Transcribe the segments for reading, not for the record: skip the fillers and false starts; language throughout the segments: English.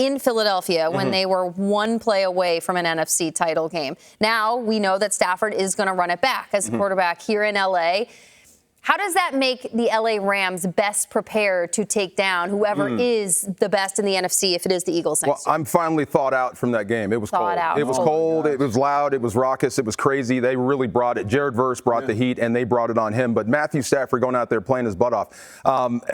in Philadelphia when they were one play away from an NFC title game. Now we know that Stafford is going to run it back as quarterback here in L.A. How does that make the L.A. Rams best prepared to take down whoever is the best in the NFC if it is the Eagles next year? I'm finally thawed out from that game. It was cold. It was cold. It was loud. It was raucous. It was crazy. They really brought it. Jared Verse brought the heat, and they brought it on him. But Matthew Stafford going out there playing his butt off.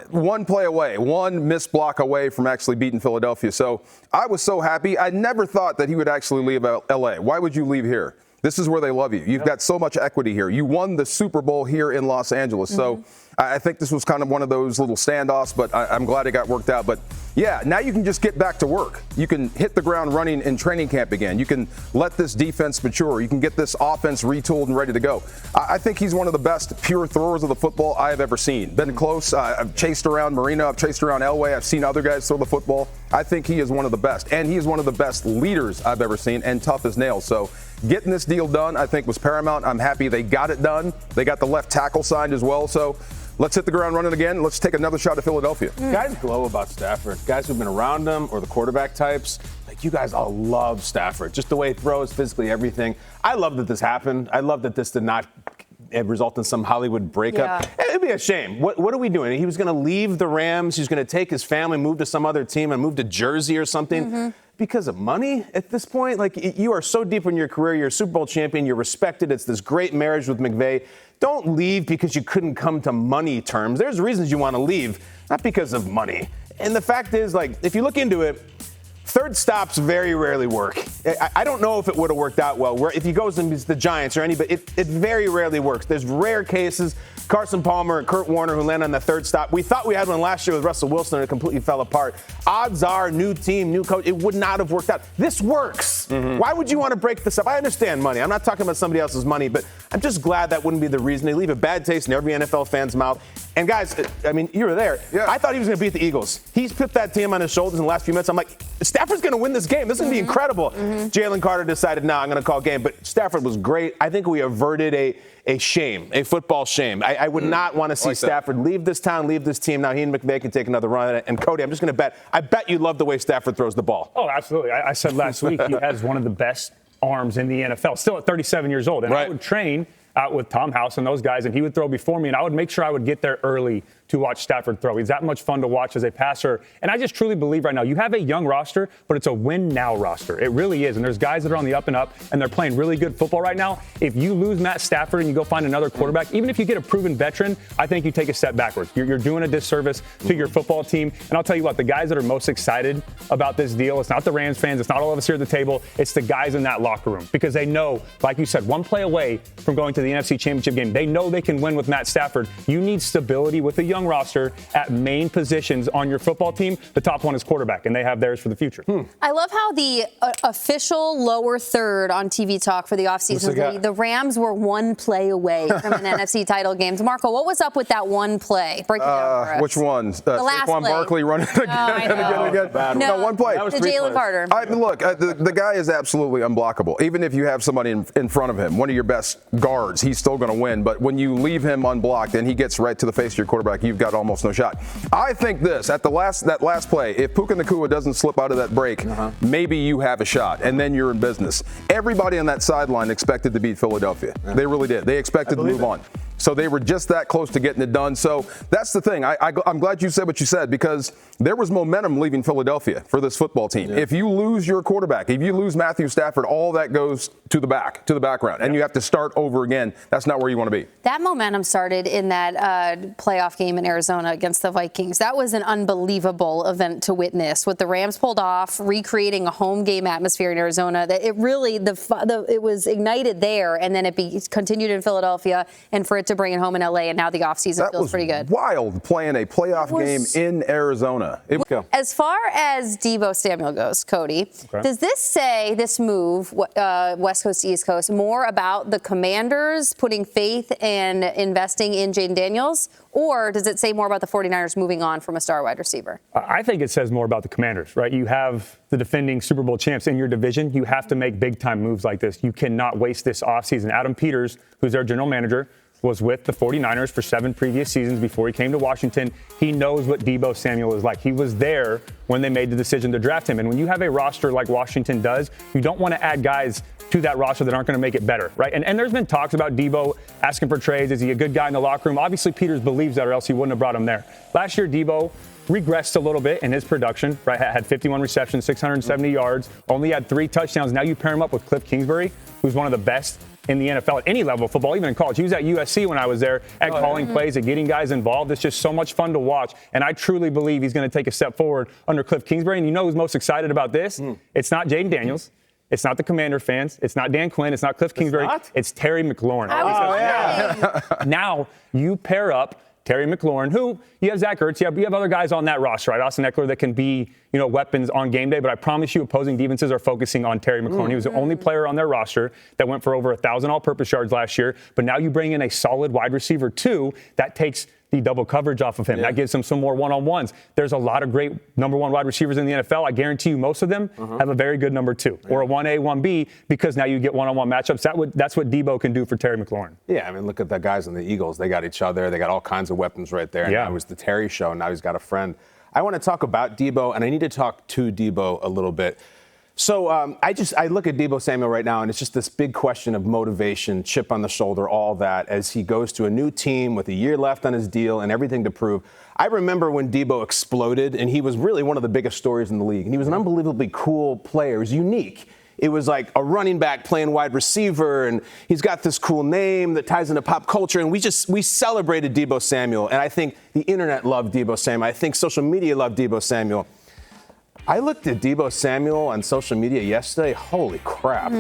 One play away, one missed block away from actually beating Philadelphia. So I was so happy. I never thought that he would actually leave L.A. Why would you leave here? This is where they love you. You've got so much equity here. You won the Super Bowl here in Los Angeles. So I think this was kind of one of those little standoffs, but I'm glad it got worked out. But, yeah, now you can just get back to work. You can hit the ground running in training camp again. You can let this defense mature. You can get this offense retooled and ready to go. I think he's one of the best pure throwers of the football I have ever seen. Been close. I've chased around Marino. I've chased around Elway. I've seen other guys throw the football. I think he is one of the best. And he is one of the best leaders I've ever seen and tough as nails. So getting this deal done, I think, was paramount. I'm happy they got it done. They got the left tackle signed as well. So let's hit the ground running again. Let's take another shot at Philadelphia. Guys glow about Stafford. Guys who've been around him or the quarterback types, like you guys all love Stafford. Just the way he throws, physically, everything. I love that this happened. I love that this did not result in some Hollywood breakup. It'd be a shame. What are we doing? He was going to leave the Rams. He's going to take his family, move to some other team, and move to Jersey or something. Because of money at this point? Like, you are so deep in your career. You're a Super Bowl champion. You're respected. It's this great marriage with McVay. Don't leave because you couldn't come to money terms. There's reasons you want to leave, not because of money. And the fact is, like, if you look into it, third stops very rarely work. I don't know if it would have worked out well. If he goes and beats the Giants or anybody, it very rarely works. There's rare cases. Carson Palmer and Kurt Warner who land on the third stop. We thought we had one last year with Russell Wilson and it completely fell apart. Odds are, new team, new coach, it would not have worked out. This works. Why would you want to break this up? I understand money. I'm not talking about somebody else's money, but I'm just glad that wouldn't be the reason. They leave a bad taste in every NFL fan's mouth. And guys, I mean, you were there. I thought he was going to beat the Eagles. He's put that team on his shoulders in the last few minutes. I'm like, Stafford's going to win this game. This is going to be incredible. Jalen Carter decided, no, I'm going to call game. But Stafford was great. I think we averted a shame, a football shame. I would not want to see Stafford leave this town, leave this team. Now he and McVay can take another run at it. And Cody, I'm just going to bet. I bet you love the way Stafford throws the ball. Oh, absolutely. I said last week he has one of the best arms in the NFL, still at 37 years old. And I would train out with Tom House and those guys, and he would throw before me, and I would make sure I would get there early to watch Stafford throw. He's that much fun to watch as a passer. And I just truly believe right now, you have a young roster, but it's a win-now roster. It really is. And there's guys that are on the up and up, and they're playing really good football right now. If you lose Matt Stafford and you go find another quarterback, even if you get a proven veteran, I think you take a step backwards. You're doing a disservice to your football team. And I'll tell you what, the guys that are most excited about this deal, it's not the Rams fans, it's not all of us here at the table, it's the guys in that locker room. Because they know, like you said, one play away from going to the NFC Championship game. They know they can win with Matt Stafford. You need stability with a young roster at main positions on your football team. The top one is quarterback, and they have theirs for the future. I love how the official lower third on TV talk for the offseason, the Rams were one play away from an NFC title game. Marco, what was up with that one play? Break it down for us. Which one? The last Saquon play. Barkley running again. No, one play. The Jalen Carter. Look, the guy is absolutely unblockable. Even if you have somebody in front of him, one of your best guards, he's still going to win. But when you leave him unblocked and he gets right to the face of your quarterback, you've got almost no shot. I think this, at that last play, if Puka Nacua doesn't slip out of that break, maybe you have a shot, and then you're in business. Everybody on that sideline expected to beat Philadelphia. They really did. They expected to move on. So they were just that close to getting it done. So that's the thing. I'm glad you said what you said, because there was momentum leaving Philadelphia for this football team. If you lose your quarterback, if you lose Matthew Stafford, all that goes to the background, and you have to start over again. That's not where you want to be. That momentum started in that playoff game in Arizona against the Vikings. That was an unbelievable event to witness. What the Rams pulled off, recreating a home game atmosphere in Arizona. That it really it was ignited there, and then it continued in Philadelphia, and for it to bring it home in LA, and now the offseason feels pretty good. Wild playing a playoff game in Arizona. As far as Deebo Samuel goes, Cody, does this say, this move, West Coast to East Coast, more about the Commanders putting faith and investing in Jaden Daniels, or does it say more about the 49ers moving on from a star wide receiver? I think it says more about the Commanders, right? You have the defending Super Bowl champs in your division. You have to make big-time moves like this. You cannot waste this offseason. Adam Peters, who's their general manager, was with the 49ers for 7 previous seasons before he came to Washington. He knows what Deebo Samuel is like. He was there when they made the decision to draft him. And when you have a roster like Washington does, you don't want to add guys to that roster that aren't going to make it better, right? And there's been talks about Deebo asking for trades. Is he a good guy in the locker room? Obviously, Peters believes that, or else he wouldn't have brought him there. Last year, Deebo regressed a little bit in his production, right? Had 51 receptions, 670 yards, only had 3 touchdowns. Now you pair him up with Cliff Kingsbury, who's one of the best in the NFL at any level of football, even in college. He was at USC when I was there at calling plays, at getting guys involved. It's just so much fun to watch. And I truly believe he's going to take a step forward under Cliff Kingsbury. And you know who's most excited about this? It's not Jaden Daniels. It's not the Commander fans. It's not Dan Quinn. It's not Cliff Kingsbury. It's Terry McLaurin. Now you pair up Terry McLaurin, who you have Zach Ertz, you have other guys on that roster, right? Austin Eckler that can be, weapons on game day. But I promise you, opposing defenses are focusing on Terry McLaurin. He was the only player on their roster that went for over 1,000 all-purpose yards last year. But now you bring in a solid wide receiver too. That takes the double coverage off of him. That gives him some more one-on-ones. There's a lot of great number 1 wide receivers in the NFL. I guarantee you most of them have a very good number 2 or a 1A, 1B, because now you get one-on-one matchups. That's what Deebo can do for Terry McLaurin. Yeah, I mean, look at the guys on the Eagles. They got each other. They got all kinds of weapons right there. And it was the Terry show. Now he's got a friend. I want to talk about Deebo, and I need to talk to Deebo a little bit. So I look at Deebo Samuel right now, and it's just this big question of motivation, chip on the shoulder, all that, as he goes to a new team with a year left on his deal and everything to prove. I remember when Deebo exploded, and he was really one of the biggest stories in the league. And he was an unbelievably cool player. It was unique. It was like a running back playing wide receiver, and he's got this cool name that ties into pop culture. And we celebrated Deebo Samuel, and I think the internet loved Deebo Samuel. I think social media loved Deebo Samuel. I looked at Deebo Samuel on social media yesterday. Holy crap.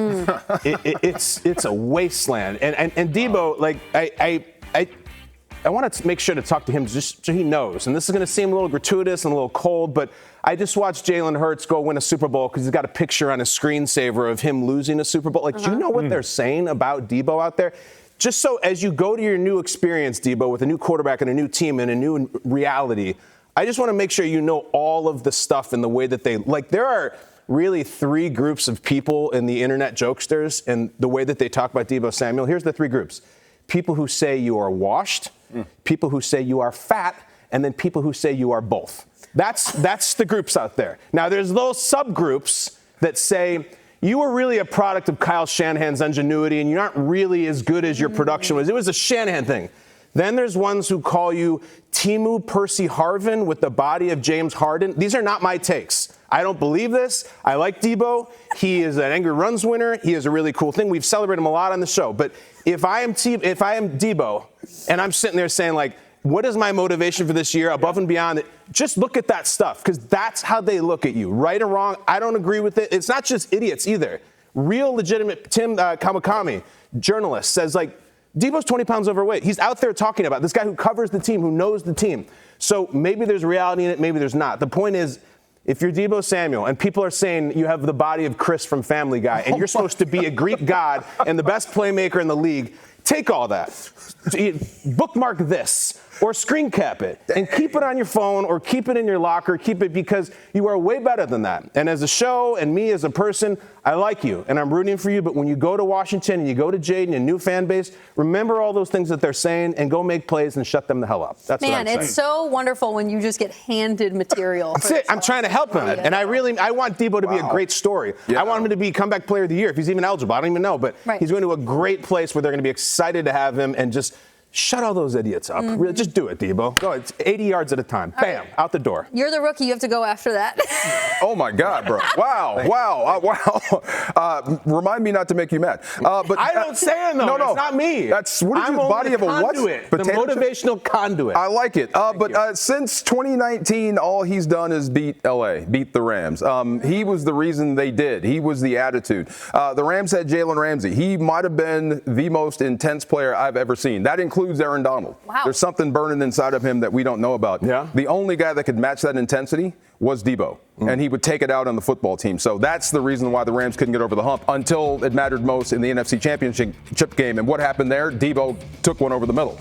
It's a wasteland. And Deebo, like, I want to make sure to talk to him just so he knows. And this is going to seem a little gratuitous and a little cold, but I just watched Jalen Hurts go win a Super Bowl because he's got a picture on his screensaver of him losing a Super Bowl. Like, do you know what they're saying about Deebo out there? Just so as you go to your new experience, Deebo, with a new quarterback and a new team and a new reality, I just want to make sure you know all of the stuff and the way that there are really 3 groups of people in the internet jokesters and the way that they talk about Deebo Samuel. Here's the 3 groups. People who say you are washed, people who say you are fat, and then people who say you are both. That's the groups out there. Now, there's those subgroups that say you were really a product of Kyle Shanahan's ingenuity and you're not really as good as your production was. It was a Shanahan thing. Then there's ones who call you Timu Percy Harvin with the body of James Harden. These are not my takes. I don't believe this. I like Deebo. He is an Angry Runs winner. He is a really cool thing. We've celebrated him a lot on the show. But if I am Deebo and I'm sitting there saying, like, what is my motivation for this year above and beyond it? Just look at that stuff, because that's how they look at you. Right or wrong, I don't agree with it. It's not just idiots either. Real legitimate Tim Kamakami, journalist, says, like, Deebo's 20 pounds overweight. He's out there talking about this guy who covers the team, who knows the team. So maybe there's reality in it, maybe there's not. The point is, if you're Deebo Samuel and people are saying you have the body of Chris from Family Guy and you're supposed to be a Greek god and the best playmaker in the league, take all that. Bookmark this or screen cap it and keep it on your phone or keep it in your locker. Keep it, because you are way better than that. And as a show and me as a person, I like you and I'm rooting for you. But when you go to Washington and you go to Jaden, a new fan base, remember all those things that they're saying and go make plays and shut them the hell up. That's what I'm saying. Man, it's so wonderful when you just get handed material. That's it. I'm trying to help him. And I want Deebo to be a great story. Yeah. I want him to be comeback player of the year if he's even eligible. I don't even know. But he's going to a great place where they're going to be excited to have him and just shut all those idiots up. Really, just do it, Deebo. Go. It's 80 yards at a time. Bam, out the door. You're the rookie. You have to go after that. Oh, my God, bro. Wow. Remind me not to make you mad. But I don't say it, though. No. It's not me. That's what is your body of a what? The motivational conduit. I like it. But since 2019, all he's done is beat L.A., beat the Rams. He was the reason they did. He was the attitude. The Rams had Jalen Ramsey. He might have been the most intense player I've ever seen. That includes Aaron Donald. Wow. There's something burning inside of him that we don't know about. Yeah. The only guy that could match that intensity was Deebo, and he would take it out on the football team. So that's the reason why the Rams couldn't get over the hump until it mattered most in the NFC Championship game. And what happened there? Deebo took one over the middle.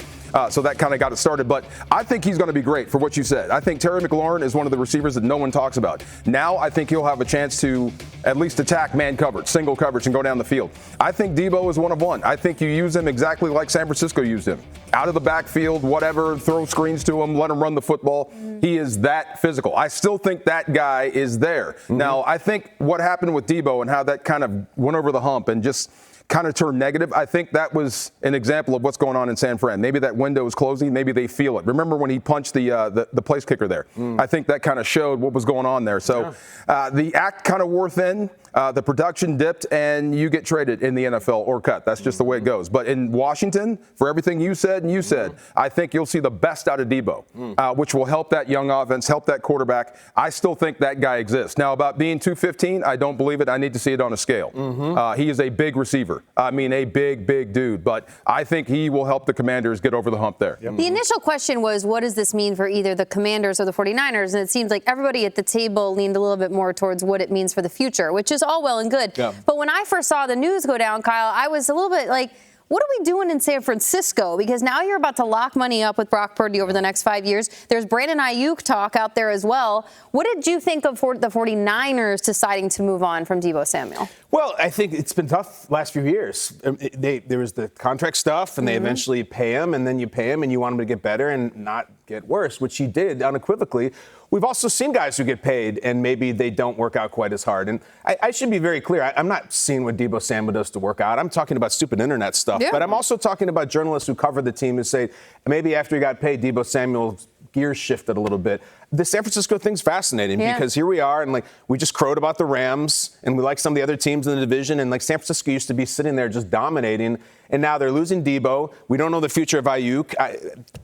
So that kind of got it started. But I think he's going to be great for what you said. I think Terry McLaurin is one of the receivers that no one talks about. Now I think he'll have a chance to at least attack man coverage, single coverage, and go down the field. I think Deebo is one of one. I think you use him exactly like San Francisco used him. Out of the backfield, whatever, throw screens to him, let him run the football. He is that physical. I still think that guy is there. Now, I think what happened with Deebo and how that kind of went over the hump and just kind of turned negative, I think that was an example of what's going on in San Fran. Maybe that window is closing. Maybe they feel it. Remember when he punched the place kicker there? I think that kind of showed what was going on there. So the act kind of wore thin. The production dipped, and you get traded in the NFL or cut. That's just the way it goes. But in Washington, for everything you said, I think you'll see the best out of Deebo, which will help that young offense, help that quarterback. I still think that guy exists. Now, about being 215, I don't believe it. I need to see it on a scale. He is a big receiver. I mean, a big, big dude. But I think he will help the Commanders get over the hump there. The initial question was, what does this mean for either the Commanders or the 49ers? And it seems like everybody at the table leaned a little bit more towards what it means for the future, which is all well and good. But when I first saw the news go down, Kyle, I was a little bit like, what are we doing in San Francisco? Because now you're about to lock money up with Brock Purdy over the next 5 years. There's Brandon Ayuk talk out there as well. What did you think of the 49ers deciding to move on from Deebo Samuel? Well, I think it's been tough last few years. There was the contract stuff, and they eventually pay him, and then you pay him, and you want him to get better and not get worse, which he did unequivocally. We've also seen guys who get paid, and maybe they don't work out quite as hard. And I should be very clear. I'm not seeing what Deebo Samuel does to work out. I'm talking about stupid internet stuff. But I'm also talking about journalists who cover the team who say, maybe after he got paid, Deebo Samuel's gears shifted a little bit. The San Francisco thing's fascinating because here we are, and like we just crowed about the Rams, and we like some of the other teams in the division, and like San Francisco used to be sitting there just dominating, and now they're losing Deebo. We don't know the future of Ayuk.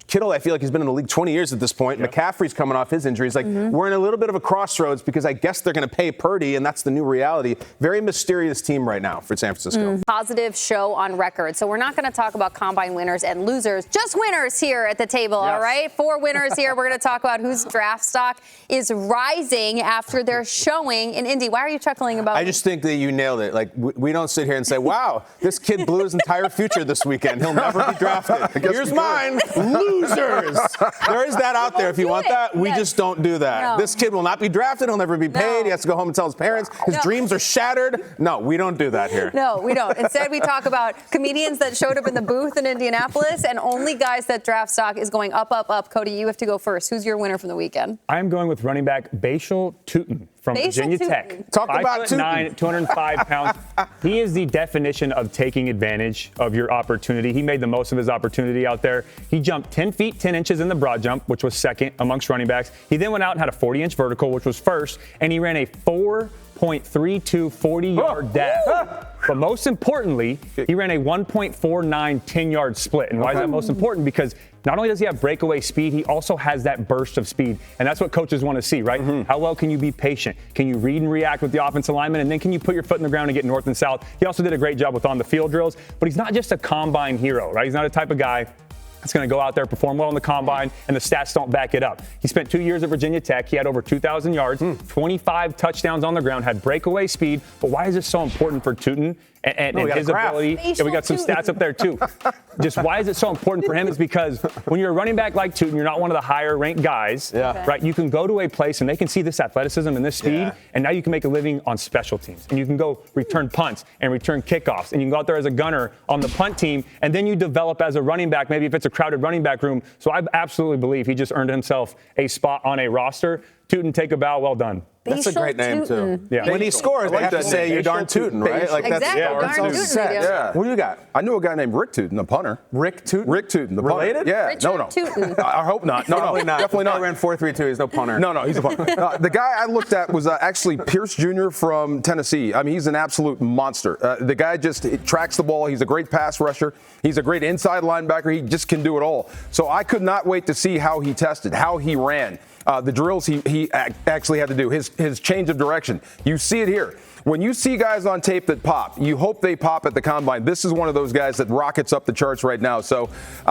Kittle, I feel like he's been in the league 20 years at this point. McCaffrey's coming off his injuries. Like we're in a little bit of a crossroads because I guess they're going to pay Purdy, and that's the new reality. Very mysterious team right now for San Francisco. Positive show on record. So we're not going to talk about combine winners and losers, just winners here at the table, all right? 4 winners here. We're going to talk about whose draft stock is rising after their showing in Indy. Why are you chuckling about I just think that you nailed it. Like, we don't sit here and say, wow, this kid blew his entire future this weekend. He'll never be drafted. Here's mine. Losers. There is that out there if you want that. We just don't do that. No. This kid will not be drafted. He'll never be paid. No. He has to go home and tell his parents. His dreams are shattered. No, we don't do that here. No, we don't. Instead, we talk about comedians that showed up in the booth in Indianapolis, and only guys that draft stock is going up, up, up. Cody, you have to go first. Who's your winner from the weekend? I'm going with running back Bashal Tutin from Virginia Tech. Talk about 5'9", 205 pounds. He is the definition of taking advantage of your opportunity. He made the most of his opportunity out there. He jumped 10 feet, 10 inches in the broad jump, which was second amongst running backs. He then went out and had a 40-inch vertical, which was first, and he ran a 4.32 40-yard dash. But most importantly, he ran a 1.49 10-yard split. And why is that most important? Because not only does he have breakaway speed, he also has that burst of speed. And that's what coaches want to see, right? How well can you be patient? Can you read and react with the offensive lineman? And then can you put your foot in the ground and get north and south? He also did a great job with on-the-field drills. But he's not just a combine hero, right? He's not a type of guy that's going to go out there, perform well in the combine, and the stats don't back it up. He spent 2 years at Virginia Tech. He had over 2,000 yards, 25 touchdowns on the ground, had breakaway speed. But why is this so important for Tutin and his ability? Yeah, we got some stats up there, too. Just why is it so important for him is because when you're a running back like Tutin, you're not one of the higher-ranked guys, right? You can go to a place, and they can see this athleticism and this speed, and now you can make a living on special teams. And you can go return punts and return kickoffs, and you can go out there as a gunner on the punt team, and then you develop as a running back, maybe if it's a crowded running back room. So I absolutely believe he just earned himself a spot on a roster. Tutin, take a bow. Well done. That's a great name, too. Yeah. When he scores, they have to say you're darn Tutin, right? Like that's Darn Tutin. What do you got? I knew a guy named Rick Tutin, a punter. Rick Tutin? Rick Tutin, the Related? punter. Yeah. Richard No. Tutin. I hope not. No, Probably not. Definitely not. He ran 4.32. He's no punter. No, he's a punter. The guy I looked at was actually Pierce Jr. from Tennessee. I mean, he's an absolute monster. The guy just tracks the ball. He's a great pass rusher. He's a great inside linebacker. He just can do it all. So I could not wait to see how he tested, how he ran. The drills he actually had to do, his change of direction. You see it here. When you see guys on tape that pop, you hope they pop at the combine. This is one of those guys that rockets up the charts right now. So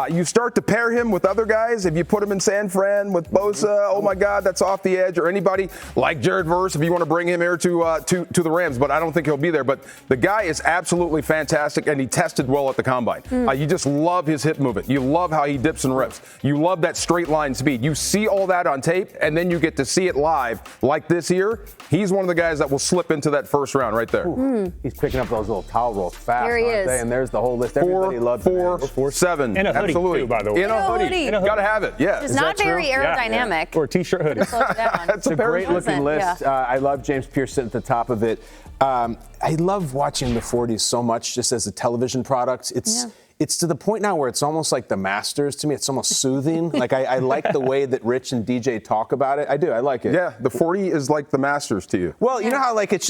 you start to pair him with other guys. If you put him in San Fran with Bosa, oh my God, that's off the edge. Or anybody like Jared Verse, if you want to bring him here to the Rams. But I don't think he'll be there. But the guy is absolutely fantastic, and he tested well at the combine. You just love his hip movement. You love how he dips and rips. You love that straight line speed. You see all that on tape. tape and then you get to see it live like this year, he's one of the guys that will slip into that first round right there. He's picking up those little towel rolls fast. There he is. And there's the whole list. Everybody loves 4-4-7. In a hoodie, absolutely. too, by the way. In a hoodie. Gotta have it. Yeah. It's not very aerodynamic. Or a t-shirt hoodie. It's a great looking list. Yeah. I love James Pierce sitting at the top of it. I love watching the 40s so much just as a television product. It's to the point now where it's almost like the Masters to me. It's almost soothing. Like I like the way that Rich and DJ talk about it. I do. I like it. Yeah, the 40 is like the Masters to you. Well, you know how like it's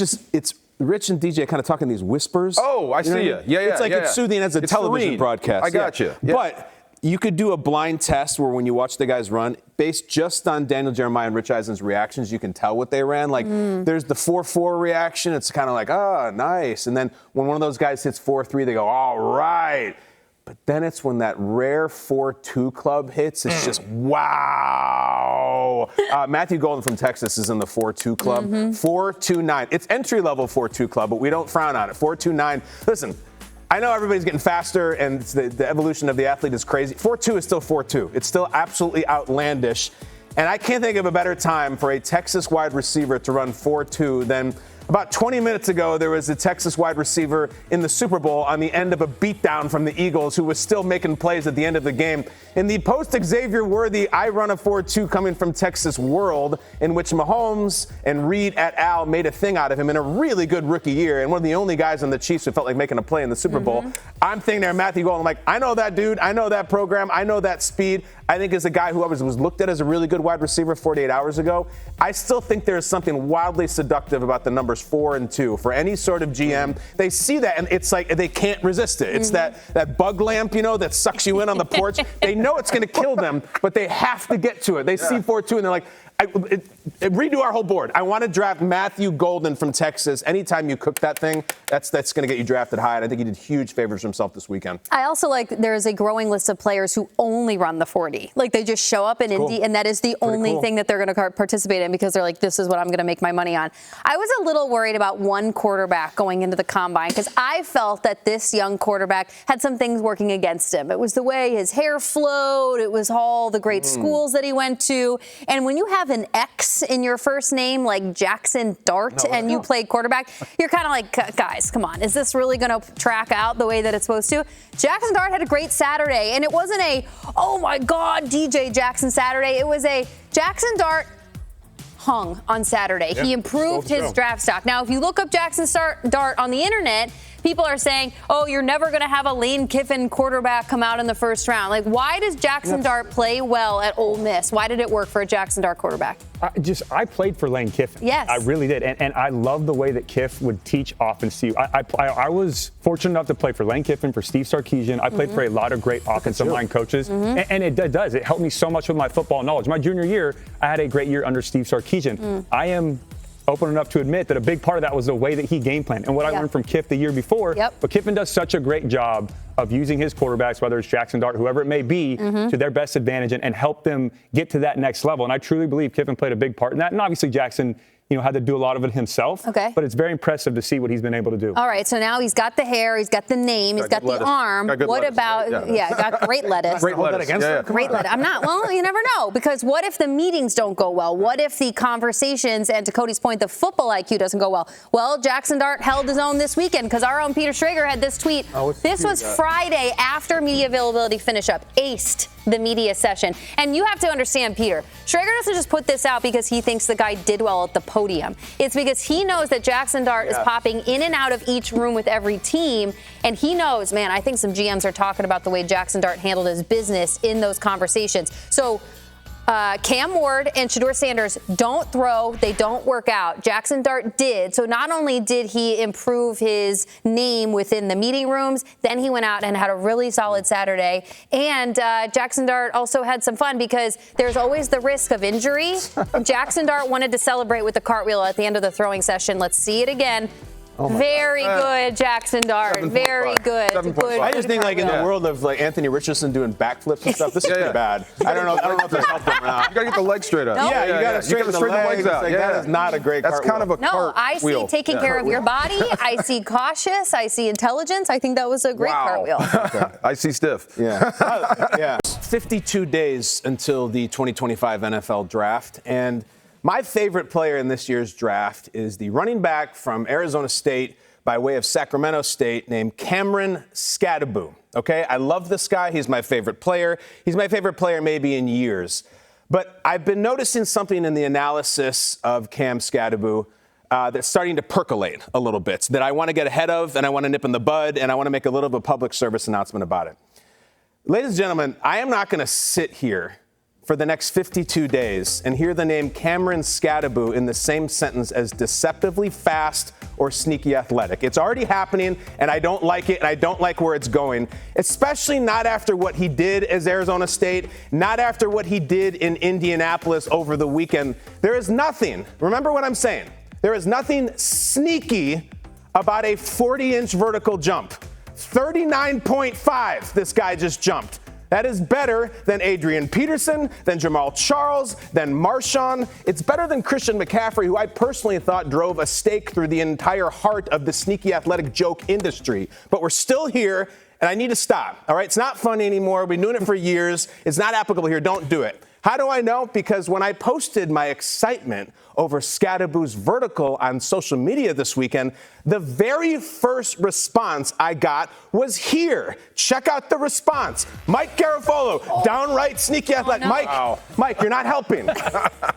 Rich and DJ kind of talking these whispers. Oh, I see you. Yeah, it's like it's soothing as a television serene. broadcast. I got you. Yeah. But you could do a blind test where when you watch the guys run, based just on Daniel Jeremiah and Rich Eisen's reactions, you can tell what they ran. Like there's the 4-4 reaction. It's kind of like, oh, nice. And then when one of those guys hits 4-3, they go, all right. But then it's when that rare 4-2 club hits, it's just wow. Matthew Golden from Texas is in the 4-2 club. 4-2-9. It's entry-level 4-2 club, but we don't frown on it. 4-2-9. Listen, I know everybody's getting faster and the evolution of the athlete is crazy. 4-2 is still 4-2. It's still absolutely outlandish. And I can't think of a better time for a Texas wide receiver to run 4-2 than about 20 minutes ago, there was a Texas wide receiver in the Super Bowl on the end of a beatdown from the Eagles who was still making plays at the end of the game. In the post-Xavier Worthy I run a 4-2 coming from Texas world, in which Mahomes and Reed et al. Made a thing out of him in a really good rookie year, and one of the only guys on the Chiefs who felt like making a play in the Super Bowl. I'm thinking there, Matthew Golden, I'm like, I know that dude, I know that program, I know that speed. I think as a guy who was looked at as a really good wide receiver 48 hours ago, I still think there is something wildly seductive about the numbers 4 and 2. For any sort of GM, they see that and it's like they can't resist it. It's that bug lamp, that sucks you in on the porch. They know it's going to kill them, but they have to get to it. They see 4-2 and they're like, redo our whole board. I want to draft Matthew Golden from Texas. Anytime you cook that thing, that's going to get you drafted high. And I think he did huge favors for himself this weekend. I also like there is a growing list of players who only run the 40. Like they just show up in Indy, and that is the only thing that they're going to participate in because they're like, this is what I'm going to make my money on. I was a little worried about one quarterback going into the combine because I felt that this young quarterback had some things working against him. It was the way his hair flowed. It was all the great schools that he went to. And when you have an X in your first name like Jackson Dart and you play quarterback, you're kind of like, guys, come on. Is this really going to track out the way that it's supposed to? Jackson Dart had a great Saturday, and it wasn't a, oh my God, DJ Jackson Saturday. It was a Jackson Dart hung on Saturday. He improved his draft stock. Now, if you look up Jackson Dart on the internet, people are saying, oh, you're never going to have a Lane Kiffin quarterback come out in the first round. Like, why does Jackson Dart play well at Ole Miss? Why did it work for a Jackson Dart quarterback? I played for Lane Kiffin. Yes. I really did. And I love the way that Kiff would teach offense to you. I was fortunate enough to play for Lane Kiffin, for Steve Sarkisian. I played for a lot of great offensive line coaches. And it does. It helped me so much with my football knowledge. My junior year, I had a great year under Steve Sarkisian. I am open enough to admit that a big part of that was the way that he game planned and what I learned from Kiff the year before. But Kiffin does such a great job of using his quarterbacks, whether it's Jackson Dart, whoever it may be, to their best advantage and help them get to that next level. And I truly believe Kiffin played a big part in that. And obviously Jackson, had to do a lot of it himself. But it's very impressive to see what he's been able to do. All right, so now he's got the hair, he's got the name, he's got the arm. What about, got great lettuce. Great lettuce. Great lettuce. I'm not, well, you never know, because what if the meetings don't go well? What if the conversations, and to Cody's point, the football IQ doesn't go well? Well, Jackson Dart held his own this weekend because our own Peter Schrager had this tweet. This was Friday after media availability finish up. Aced the media session. And you have to understand, Peter, Schrager doesn't just put this out because he thinks the guy did well at the podium. It's because he knows that Jackson Dart is popping in and out of each room with every team. And he knows, man, I think some GMs are talking about the way Jackson Dart handled his business in those conversations. So Cam Ward and Shedeur Sanders don't throw, they don't work out. Jackson Dart did. So not only did he improve his name within the meeting rooms, then he went out and had a really solid Saturday. And Jackson Dart also had some fun because there's always the risk of injury. Jackson Dart wanted to celebrate with the cartwheel at the end of the throwing session. Let's see it again. Very good, Jackson Dart. Very good. I just think, like, in the world of, like, Anthony Richardson doing backflips and stuff, this is pretty bad. I don't know if this helped him or not. You got to get the legs straight up. Nope. Yeah, you got to straighten the legs out. Like, that is not a great cartwheel. That's kind of a No, I see taking care of your body. I see cautious. I see intelligence. I think that was a great cartwheel. I see stiff. Yeah. 52 days until the 2025 NFL draft, and my favorite player in this year's draft is the running back from Arizona State by way of Sacramento State named Cam Skattebo. Okay, I love this guy. He's my favorite player. He's my favorite player maybe in years. But I've been noticing something in the analysis of Cam Skattebo that's starting to percolate a little bit, that I want to get ahead of, and I want to nip in the bud, and I want to make a little bit of a public service announcement about it. Ladies and gentlemen, I am not going to sit here for the next 52 days and hear the name Cam Skattebo in the same sentence as deceptively fast or sneaky athletic. It's already happening, and I don't like it, and I don't like where it's going, especially not after what he did as Arizona State, not after what he did in Indianapolis over the weekend. There is nothing, remember what I'm saying, there is nothing sneaky about a 40-inch vertical jump. 39.5, this guy just jumped. That is better than Adrian Peterson, than Jamal Charles, than Marshawn. It's better than Christian McCaffrey, who I personally thought drove a stake through the entire heart of the sneaky athletic joke industry. But we're still here, and I need to stop. All right, it's not funny anymore. We've been doing it for years. It's not applicable here. Don't do it. How do I know? Because when I posted my excitement over Skattebo's vertical on social media this weekend, the very first response I got was here. Check out the response. Mike Garofalo, downright sneaky athletic. No. Mike, you're not helping.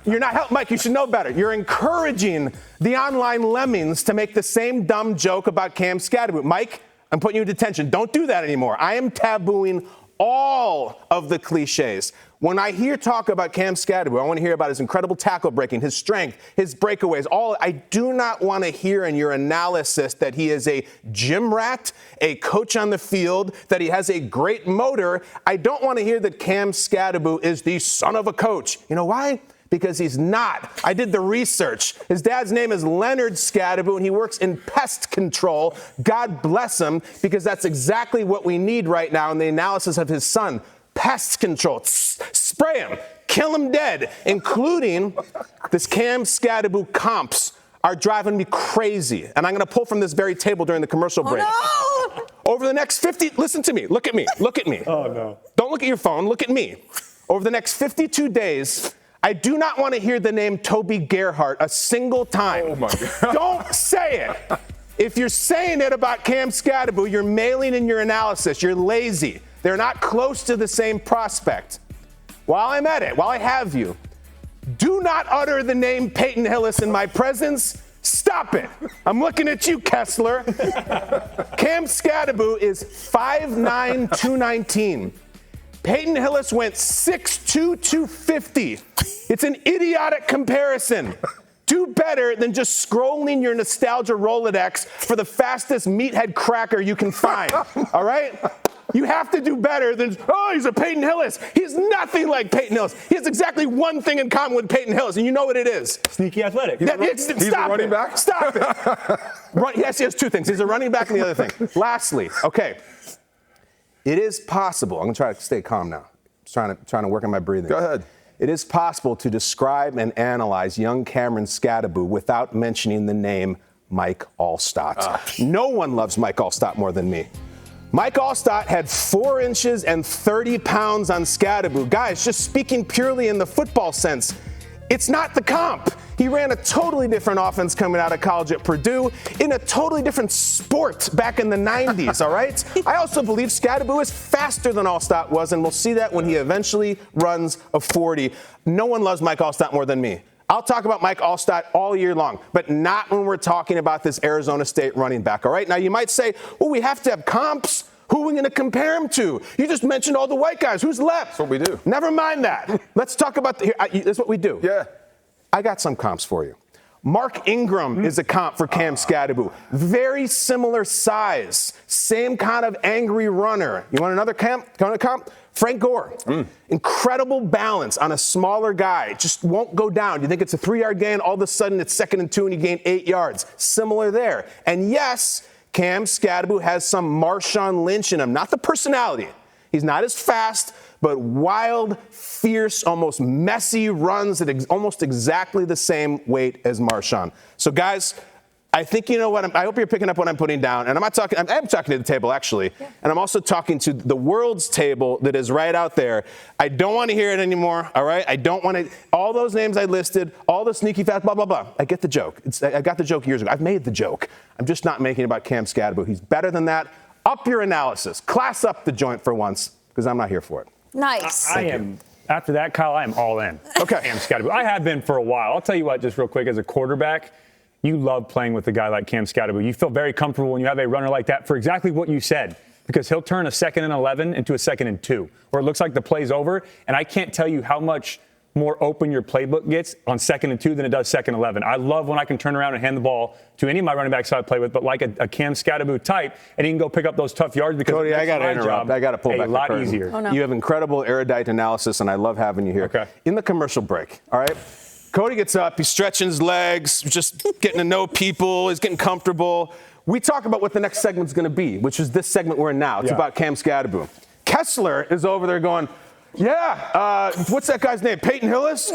You're not helping. Mike, you should know better. You're encouraging the online lemmings to make the same dumb joke about Cam Skattebo. Mike, I'm putting you in detention. Don't do that anymore. I am tabooing all of the cliches. When I hear talk about Cam Skattebo, I want to hear about his incredible tackle breaking, his strength, his breakaways. I do not want to hear in your analysis that he is a gym rat, a coach on the field, that he has a great motor. I don't want to hear that Cam Skattebo is the son of a coach. You know why? Because he's not. I did the research. His dad's name is Leonard Skattebo, and he works in pest control. God bless him, because that's exactly what we need right now in the analysis of his son. Pest control. Spray him. Kill him dead, including this Cam Skattebo comps are driving me crazy. And I'm going to pull from this very table during the commercial break. Oh, no! Over the next 50, listen to me. Look at me. Look at me. Oh, no. Don't look at your phone. Look at me. Over the next 52 days, I do not want to hear the name Toby Gerhart a single time. Oh, my God. Don't say it. If you're saying it about Cam Skattebo, you're mailing in your analysis. You're lazy. They're not close to the same prospect. While I'm at it, while I have you, do not utter the name Peyton Hillis in my presence. Stop it. I'm looking at you, Kessler. Cam Skattebo is 5'9", 219. Peyton Hillis went 6'2", 250. It's an idiotic comparison. Do better than just scrolling your nostalgia Rolodex for the fastest meathead cracker you can find, all right? You have to do better than, he's a Peyton Hillis. He's nothing like Peyton Hillis. He has exactly one thing in common with Peyton Hillis, and you know what it is. Sneaky athletic. He's a running back? Stop it. Yes, he has two things. He's a running back and the other thing. Lastly, okay, it is possible. I'm going to try to stay calm now. I'm trying to work on my breathing. Go ahead. It is possible to describe and analyze young Cam Skattebo without mentioning the name Mike Allstott. No one loves Mike Allstott more than me. Mike Allstott had 4 inches and 30 pounds on Skattebo. Guys, just speaking purely in the football sense, it's not the comp. He ran a totally different offense coming out of college at Purdue in a totally different sport back in the 90s, all right? I also believe Skattebo is faster than Allstott was, and we'll see that when he eventually runs a 40. No one loves Mike Allstott more than me. I'll talk about Mike Allstott all year long, but not when we're talking about this Arizona State running back, all right? Now, you might say, well, we have to have comps. Who are we going to compare him to? You just mentioned all the white guys. Who's left? That's what we do. Never mind that. Let's talk about that's what we do. Yeah. I got some comps for you. Mark Ingram is a comp for Cam Skattebo. Very similar size. Same kind of angry runner. You want another comp? Frank Gore. Incredible balance on a smaller guy. Just won't go down. You think it's a 3-yard gain, all of a sudden it's 2nd and 2 and you gain 8 yards. Similar there. And yes, Cam Skattebo has some Marshawn Lynch in him. Not the personality. He's not as fast, but wild, fierce, almost messy runs at almost exactly the same weight as Marshawn. So, guys, I think you know what. I hope you're picking up what I'm putting down. And I'm talking to the table, actually. Yeah. And I'm also talking to the world's table that is right out there. I don't want to hear it anymore, all right? I don't want to. All those names I listed, all the sneaky fast, blah, blah, blah. I get the joke. I got the joke years ago. I've made the joke. I'm just not making it about Cam Skattebo. He's better than that. Up your analysis. Class up the joint for once, because I'm not here for it. Nice. I am. After that, Kyle, I am all in. Okay. Cam Skattebo. I have been for a while. I'll tell you what, just real quick, as a quarterback, you love playing with a guy like Cam Skattebo. You feel very comfortable when you have a runner like that for exactly what you said, because he'll turn a 2nd and 11 into a 2nd and 2, where it looks like the play's over. And I can't tell you how much more open your playbook gets on 2nd and 2 than it does 2nd and 11. I love when I can turn around and hand the ball to any of my running backs I play with, but like a Cam Skattebo type, and he can go pick up those tough yards because Cody, I got to interrupt. I got to pull back a lot the curtain. easier. Oh, no. You have incredible erudite analysis, and I love having you here. Okay. In the commercial break, all right? Cody gets up, he's stretching his legs, just getting to know people, he's getting comfortable. We talk about what the next segment's going to be, which is this segment we're in now. It's about Cam Skattebo. Kessler is over there going, what's that guy's name? Peyton Hillis?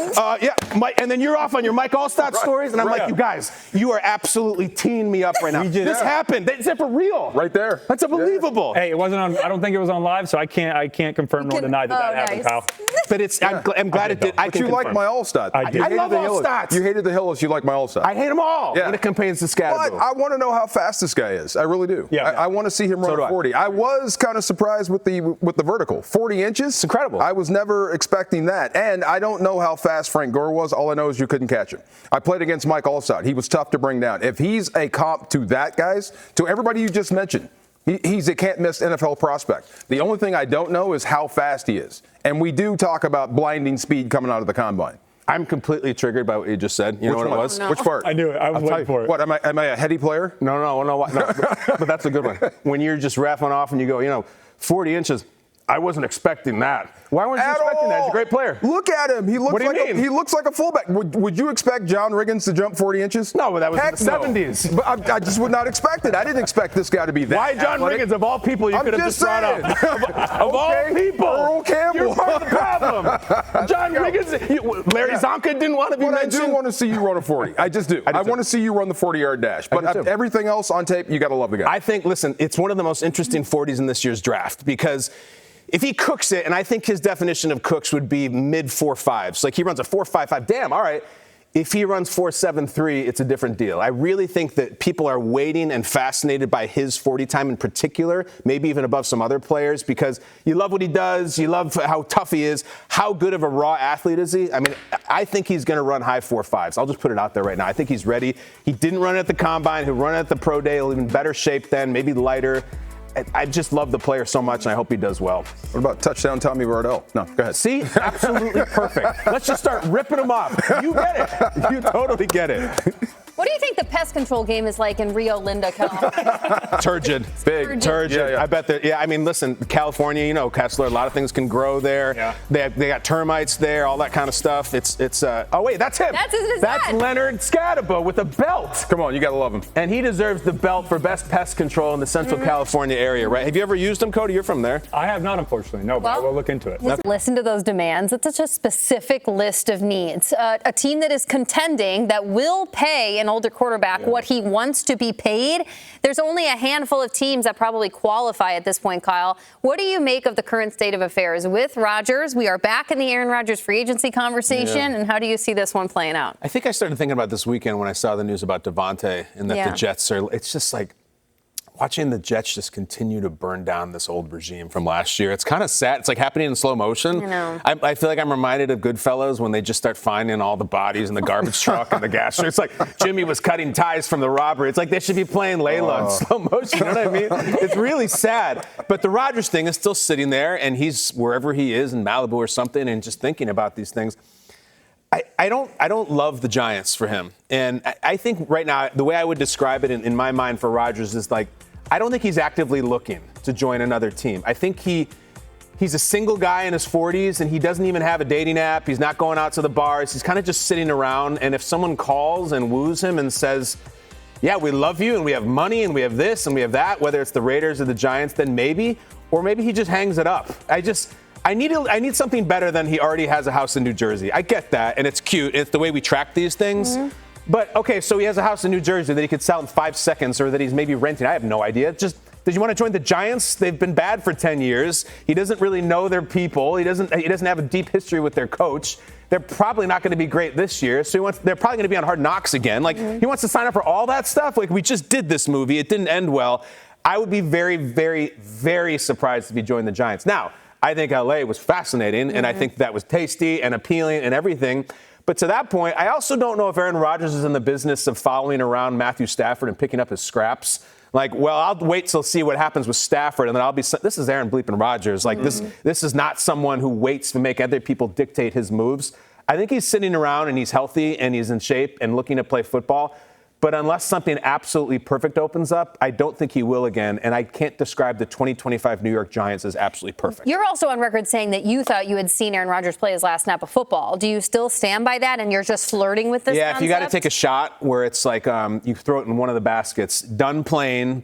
Mike, and then you're off on your Mike Allstott stories, and I'm like, you guys, you are absolutely teeing me up right now. This happened. That's for real. Right there. That's unbelievable. Hey, it wasn't on. I don't think it was on live, so I can't confirm nor deny that happened, Kyle. But I'm glad it did. But you like my Allstott. I did. I love Allstott. You hated the Hillis. You like my Allstott. I hate them all when it campaigns to Skattebo. But I want to know how fast this guy is. I really do. Yeah. I want to see him run 40. I was kind of surprised with the vertical. 40 inches. It's incredible. I was never expecting that. And I don't know how fast Frank Gore was. All I know is you couldn't catch him. I played against Mike Allstott. He was tough to bring down. If he's a comp to that, guys, to everybody you just mentioned, he's a can't-miss NFL prospect. The only thing I don't know is how fast he is. And we do talk about blinding speed coming out of the combine. I'm completely triggered by what you just said. You know what it was? No. Which part? I knew it. I was waiting for it. What, am I a heady player? No, but that's a good one. When you're just raffling off and you go, 40 inches, I wasn't expecting that. Why weren't you expecting that? He's a great player. Look at him. He looks What do you mean? he looks like a fullback. Would you expect John Riggins to jump 40 inches? No, but that was Heck in the 70s. But I just would not expect it. I didn't expect this guy to be that Why John athletic. Riggins, of all people, you could have just brought up? Of all people. Earl Campbell. You're part of the problem. John Riggins, Larry Zonka didn't want to be mentioned. I do want to see you run a 40. I just do. I want to see you run the 40-yard dash. But everything else on tape, you got to love the guy. I think, listen, it's one of the most interesting 40s in this year's draft because if he cooks it, and I think his definition of cooks would be mid 4.5s, like he runs a 4.55, damn, all right. If he runs 4.73, it's a different deal. I really think that people are waiting and fascinated by his 40 time in particular, maybe even above some other players, because you love what he does, you love how tough he is. How good of a raw athlete is he? I mean, I think he's going to run high 4.5s. I'll just put it out there right now. I think he's ready. He didn't run at the combine. He'll run at the pro day. He'll be in better shape then, maybe lighter. I just love the player so much, and I hope he does well. What about touchdown Tommy Vardell? No, go ahead. See? Absolutely perfect. Let's just start ripping them off. You get it. You totally get it. What do you think the pest control game is like in Rio Linda, Cal? Turgid. Big. Turgid. Yeah. I bet that, I mean, listen, California, Kessler, a lot of things can grow there. Yeah. They got termites there, all that kind of stuff. Oh, wait, that's him. That's Leonard Skattebo with a belt. Come on, you got to love him. And he deserves the belt for best pest control in the Central California area, right? Have you ever used him, Cody? You're from there. I have not, unfortunately. No, but I will look into it. Listen to those demands. It's such a specific list of needs. A team that is contending, that will pay an older quarterback what he wants to be paid. There's only a handful of teams that probably qualify at this point, Kyle. What do you make of the current state of affairs with Rodgers? We are back in the Aaron Rodgers free agency conversation, and how do you see this one playing out? I think I started thinking about this weekend when I saw the news about Devontae and that the Jets are, it's just like, watching the Jets just continue to burn down this old regime from last year. It's kind of sad. It's like happening in slow motion. I know. I feel like I'm reminded of Goodfellas when they just start finding all the bodies in the garbage truck and the gas truck. It's like Jimmy was cutting ties from the robbery. It's like they should be playing Layla in slow motion. You know what I mean? It's really sad. But the Rodgers thing is still sitting there, and he's wherever he is in Malibu or something, and just thinking about these things. I don't love the Giants for him. And I think right now, the way I would describe it in my mind for Rodgers is like, I don't think he's actively looking to join another team. I think he's a single guy in his 40s, and he doesn't even have a dating app. He's not going out to the bars. He's kind of just sitting around. And if someone calls and woos him and says, yeah, we love you, and we have money, and we have this, and we have that, whether it's the Raiders or the Giants, then maybe. Or maybe he just hangs it up. I need something better than he already has a house in New Jersey. I get that, and it's cute. It's the way we track these things. But, okay, so he has a house in New Jersey that he could sell in 5 seconds or that he's maybe renting. I have no idea. Just, does you want to join the Giants? They've been bad for 10 years. He doesn't really know their people. He doesn't have a deep history with their coach. They're probably not going to be great this year. So they're probably going to be on Hard Knocks again. Like, he wants to sign up for all that stuff. Like, we just did this movie. It didn't end well. I would be very, very, very surprised if he joined the Giants. Now, I think LA was fascinating, and I think that was tasty and appealing and everything. But to that point, I also don't know if Aaron Rodgers is in the business of following around Matthew Stafford and picking up his scraps. Like, well, I'll wait till see what happens with Stafford, and then I'll be. This is Aaron bleeping Rodgers. Like, this is not someone who waits to make other people dictate his moves. I think he's sitting around and he's healthy and he's in shape and looking to play football. But unless something absolutely perfect opens up, I don't think he will again. And I can't describe the 2025 New York Giants as absolutely perfect. You're also on record saying that you thought you had seen Aaron Rodgers play his last snap of football. Do you still stand by that and you're just flirting with this Yeah, concept? if you got to take a shot where it's like you throw it in one of the baskets, done playing,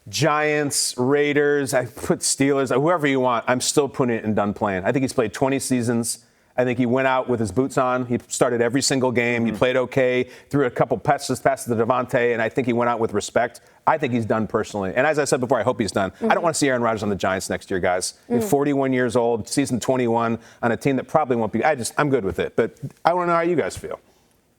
Giants, Raiders, I put Steelers, whoever you want, I'm still putting it in done playing. I think he's played 20 seasons. I think he went out with his boots on. He started every single game. He played okay, threw a couple passes to Devontae, and I think he went out with respect. I think he's done personally. And as I said before, I hope he's done. I don't want to see Aaron Rodgers on the Giants next year, guys. He's 41 years old, season 21, on a team that probably won't be. I'm good with it. But I want to know how you guys feel.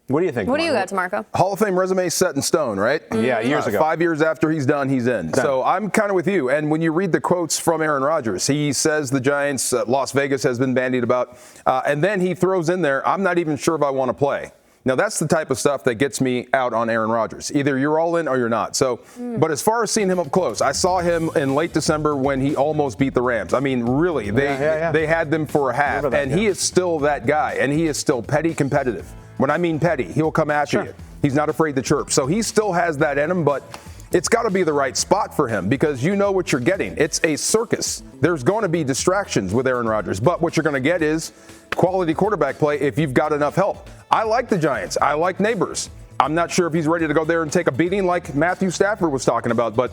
What do you think? What do you got, Marco? Hall of Fame resume set in stone, right? Yeah, years ago. 5 years after he's done, he's in. So I'm kind of with you. And when you read the quotes from Aaron Rodgers, he says the Giants, Las Vegas has been bandied about. And then he throws in there, I'm not even sure if I want to play. Now, that's the type of stuff that gets me out on Aaron Rodgers. Either you're all in or you're not. So, but as far as seeing him up close, I saw him in late December when he almost beat the Rams. I mean, really, they had them for a half. And he is still that guy. And he is still petty competitive. When I mean petty, he'll come after you. He's not afraid to chirp. So he still has that in him, but it's got to be the right spot for him because you know what you're getting. It's a circus. There's going to be distractions with Aaron Rodgers, but what you're going to get is quality quarterback play if you've got enough help. I like the Giants. I like Neighbors. I'm not sure if he's ready to go there and take a beating like Matthew Stafford was talking about, but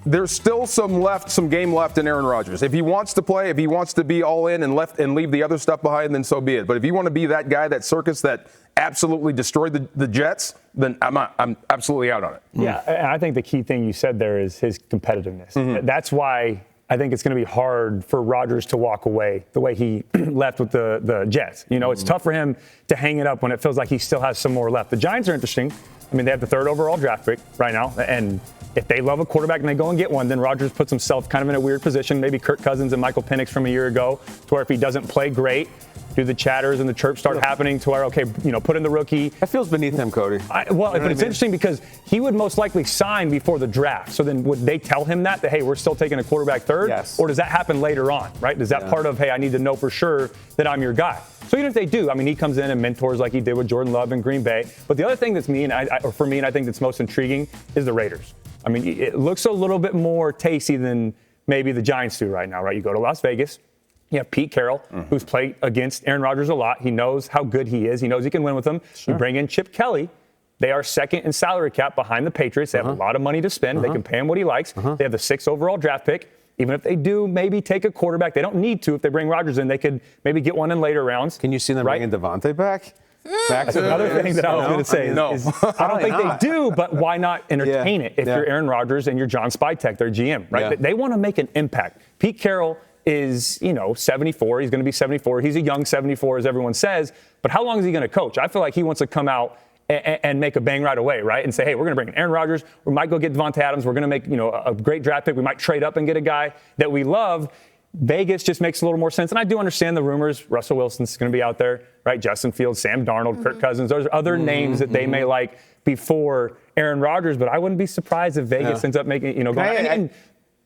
there's still some game left in Aaron Rodgers. If he wants to play, if he wants to be all in and leave the other stuff behind, then so be it. But if you want to be that guy, that circus that absolutely destroyed the Jets, then I'm absolutely out on it. Yeah, and I think the key thing you said there is his competitiveness. That's why I think it's going to be hard for Rodgers to walk away the way he left with the Jets. You know, it's tough for him to hang it up when it feels like he still has some more left. The Giants are interesting. I mean, they have the 3rd overall draft pick right now, and if they love a quarterback and they go and get one, then Rodgers puts himself kind of in a weird position, maybe Kirk Cousins and Michael Penix from a year ago, to where if he doesn't play great, do the chatters and the chirps start happening to where, okay, put in the rookie. That feels beneath him, Cody. But it's interesting because he would most likely sign before the draft. So then would they tell him that hey, we're still taking a quarterback 3rd? Yes. Or does that happen later on, right? Does that part of, hey, I need to know for sure that I'm your guy? So even if they do, I mean, he comes in and mentors like he did with Jordan Love in Green Bay. But the other thing that's for me, and I think that's most intriguing, is the Raiders. I mean, it looks a little bit more tasty than maybe the Giants do right now, right? You go to Las Vegas. You have Pete Carroll, who's played against Aaron Rodgers a lot. He knows how good he is. He knows he can win with them. You bring in Chip Kelly. They are second in salary cap behind the Patriots. They have a lot of money to spend. They can pay him what he likes. They have the 6th overall draft pick. Even if they do maybe take a quarterback, they don't need to. If they bring Rodgers in, they could maybe get one in later rounds. Can you see them bringing Devontae back? That's another thing that I was going to say. Is I don't think they do, but why not entertain it if you're Aaron Rodgers and you're John Spytek, their GM, right? Yeah. They want to make an impact. Pete Carroll is, 74. He's going to be 74. He's a young 74, as everyone says. But how long is he going to coach? I feel like he wants to come out and make a bang right away, right? And say, hey, we're going to bring in Aaron Rodgers. We might go get Devontae Adams. We're going to make, a great draft pick. We might trade up and get a guy that we love. Vegas just makes a little more sense. And I do understand the rumors. Russell Wilson's going to be out there, right? Justin Fields, Sam Darnold, Kirk Cousins. Those are other names that they may like before Aaron Rodgers. But I wouldn't be surprised if Vegas ends up making, going.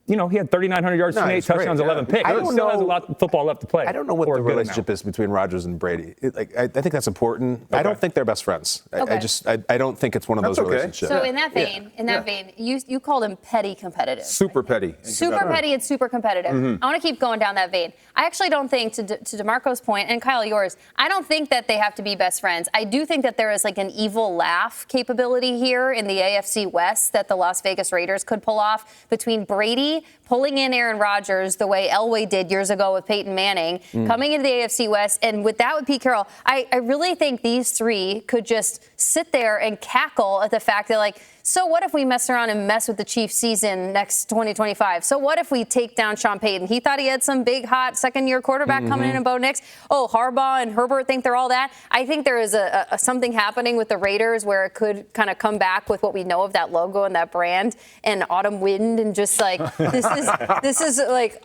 He had 3,900 yards, 28 touchdowns, 11 picks. He still has a lot of football left to play. I don't know what the relationship is between Rodgers and Brady. I think that's important. Okay. I don't think they're best friends. Okay. I don't think it's one of those relationships. So in that vein, you called him petty competitive. Super petty. Super petty and super competitive. I want to keep going down that vein. I actually don't think, to DeMarco's point, and Kyle, yours, I don't think that they have to be best friends. I do think that there is like an evil laugh capability here in the AFC West that the Las Vegas Raiders could pull off between Brady me, pulling in Aaron Rodgers the way Elway did years ago with Peyton Manning, coming into the AFC West, and with that with Pete Carroll, I really think these three could just sit there and cackle at the fact that, like, so what if we mess around and mess with the Chiefs season next 2025? So what if we take down Sean Payton? He thought he had some big, hot second-year quarterback coming in and Bo Nix. Oh, Harbaugh and Herbert think they're all that. I think there is a something happening with the Raiders where it could kind of come back with what we know of that logo and that brand and autumn wind and just like, this is like,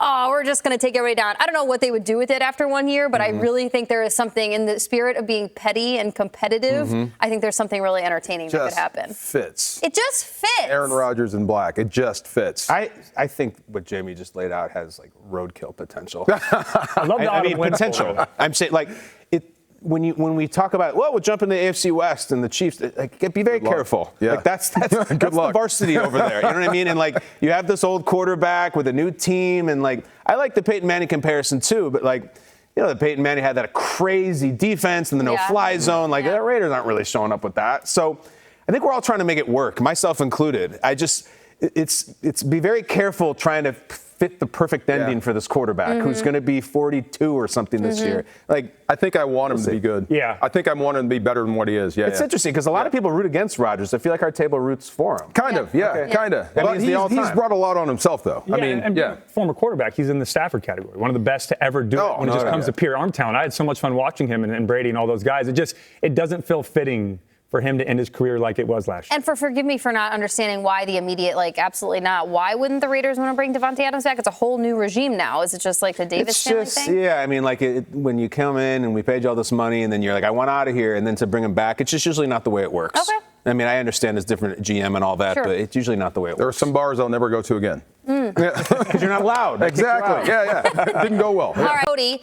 we're just going to take everybody down. I don't know what they would do with it after 1 year, but I really think there is something in the spirit of being petty and competitive. I think there's something really entertaining that could happen. Fits. It just fits. Aaron Rodgers in black. It just fits. I think what Jamie just laid out has like roadkill potential. I love the potential. I'm saying like it when we talk about we'll jump into the AFC West and the Chiefs. Like, be very careful. Yeah. Like that's the varsity over there. You know what I mean? And like you have this old quarterback with a new team, and like I like the Peyton Manning comparison too, but like. You know, the Peyton Manning had that crazy defense and the no-fly zone. Like, the Raiders aren't really showing up with that. So I think we're all trying to make it work, myself included. It's be very careful trying to fit the perfect ending for this quarterback who's going to be 42 or something this year. Like, I think I want him to be good. Yeah. I think I want him to be better than what he is. Yeah. It's interesting because a lot of people root against Rodgers. I feel like our table roots for him. Kind of. Kind of. But he's brought a lot on himself, though. Former quarterback, he's in the Stafford category. One of the best to ever do it when it just comes to pure arm talent. I had so much fun watching him and Brady and all those guys. It doesn't feel fitting for him to end his career like it was last year. And forgive me for not understanding why the immediate, like, absolutely not. Why wouldn't the Raiders want to bring Devontae Adams back? It's a whole new regime now. Is it just like the Davis family thing? Yeah, I mean, like when you come in and we paid you all this money and then you're like, I want out of here, and then to bring him back, it's just usually not the way it works. Okay. I mean, I understand it's different GM and all that, but it's usually not the way it works. There are some bars I'll never go to again. Because you're not allowed. Exactly. Yeah. Didn't go well. All right, Cody,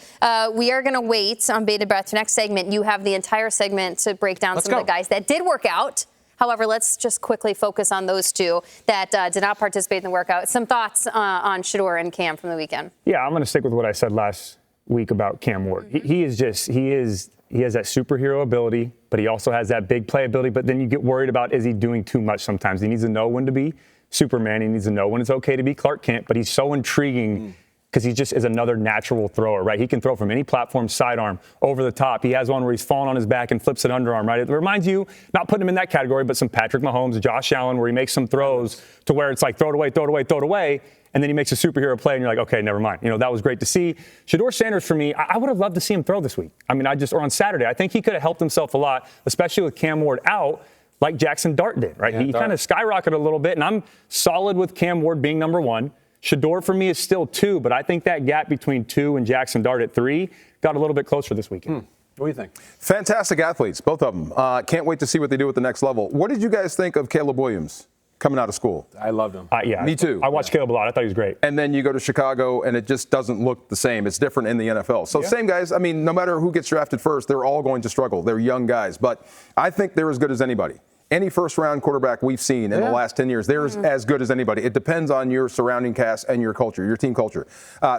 we are going to wait on bated breath to next segment. You have the entire segment to break down some of the guys that did work out. However, let's just quickly focus on those two that did not participate in the workout. Some thoughts on Shedeur and Cam from the weekend. Yeah, I'm going to stick with what I said last week about Cam Ward. He has that superhero ability, but he also has that big play ability. But then you get worried about, is he doing too much sometimes? He needs to know when to be Superman. He needs to know when it's okay to be Clark Kent. But he's so intriguing because he just is another natural thrower, right? He can throw from any platform, sidearm, over the top. He has one where he's falling on his back and flips it underarm, right? It reminds you, not putting him in that category, but some Patrick Mahomes, Josh Allen, where he makes some throws to where it's like throw it away. And then he makes a superhero play, and you're like, okay, never mind. You know, that was great to see. Shedeur Sanders, for me, I would have loved to see him throw this week. I mean, or on Saturday. I think he could have helped himself a lot, especially with Cam Ward out, like Jackson Dart did, right? He kind of skyrocketed a little bit, and I'm solid with Cam Ward being number one. Shedeur, for me, is still 2, but I think that gap between 2 and Jackson Dart at 3 got a little bit closer this weekend. What do you think? Fantastic athletes, both of them. Can't wait to see what they do at the next level. What did you guys think of Caleb Williams coming out of school? I loved him. Me too. I watched Caleb a lot. I thought he was great. And then you go to Chicago, and it just doesn't look the same. It's different in the NFL. So same guys. I mean, no matter who gets drafted first, they're all going to struggle. They're young guys. But I think they're as good as anybody. Any first-round quarterback we've seen in the last 10 years, they're as good as anybody. It depends on your surrounding cast and your culture, your team culture.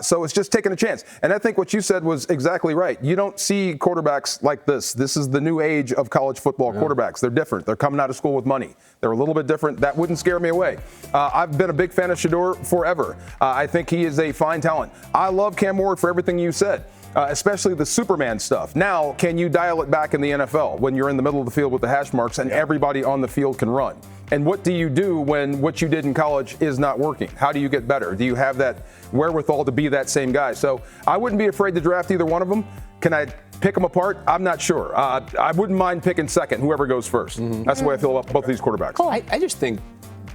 So it's just taking a chance. And I think what you said was exactly right. You don't see quarterbacks like this. This is the new age of college football quarterbacks. They're different. They're coming out of school with money. They're a little bit different. That wouldn't scare me away. I've been a big fan of Shedeur forever. I think he is a fine talent. I love Cam Ward for everything you said. Especially the Superman stuff. Now, can you dial it back in the NFL when you're in the middle of the field with the hash marks and everybody on the field can run? And what do you do when what you did in college is not working? How do you get better? Do you have that wherewithal to be that same guy? So I wouldn't be afraid to draft either one of them. Can I pick them apart? I'm not sure. I wouldn't mind picking second, whoever goes first. That's the way I feel about both of these quarterbacks. Cool. I just think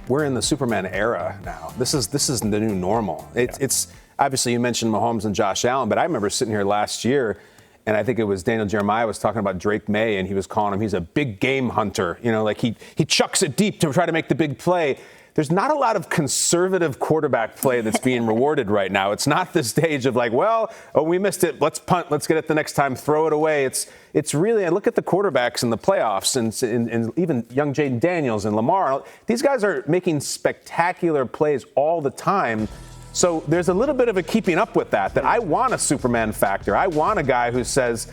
we're in the Superman era now. This is the new normal. It's obviously, you mentioned Mahomes and Josh Allen, but I remember sitting here last year, and I think it was Daniel Jeremiah was talking about Drake May, and he was calling him, he's a big game hunter. You know, like he chucks it deep to try to make the big play. There's not a lot of conservative quarterback play that's being rewarded right now. It's not the stage of like, we missed it. Let's punt. Let's get it the next time. Throw it away. It's really, I look at the quarterbacks in the playoffs and even young Jaden Daniels and Lamar. These guys are making spectacular plays all the time. So there's a little bit of a keeping up with that I want a Superman factor. I want a guy who says,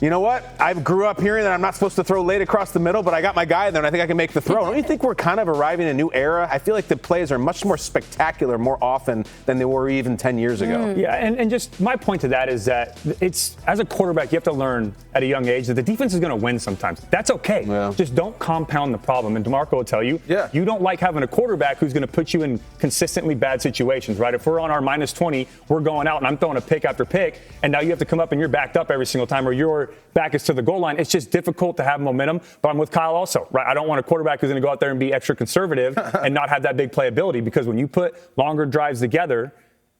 you know what? I grew up hearing that I'm not supposed to throw late across the middle, but I got my guy there, and I think I can make the throw. Don't you think we're kind of arriving in a new era? I feel like the plays are much more spectacular more often than they were even 10 years ago. Yeah, and just my point to that is that it's, as a quarterback, you have to learn at a young age that the defense is going to win sometimes. That's okay. Yeah. Just don't compound the problem. And DeMarco will tell you, you don't like having a quarterback who's going to put you in consistently bad situations, right? If we're on our minus 20, we're going out and I'm throwing a pick after pick, and now you have to come up and you're backed up every single time, or your back is to the goal line. It's just difficult to have momentum. But I'm with Kyle also, right? I don't want a quarterback who's going to go out there and be extra conservative and not have that big playability, because when you put longer drives together,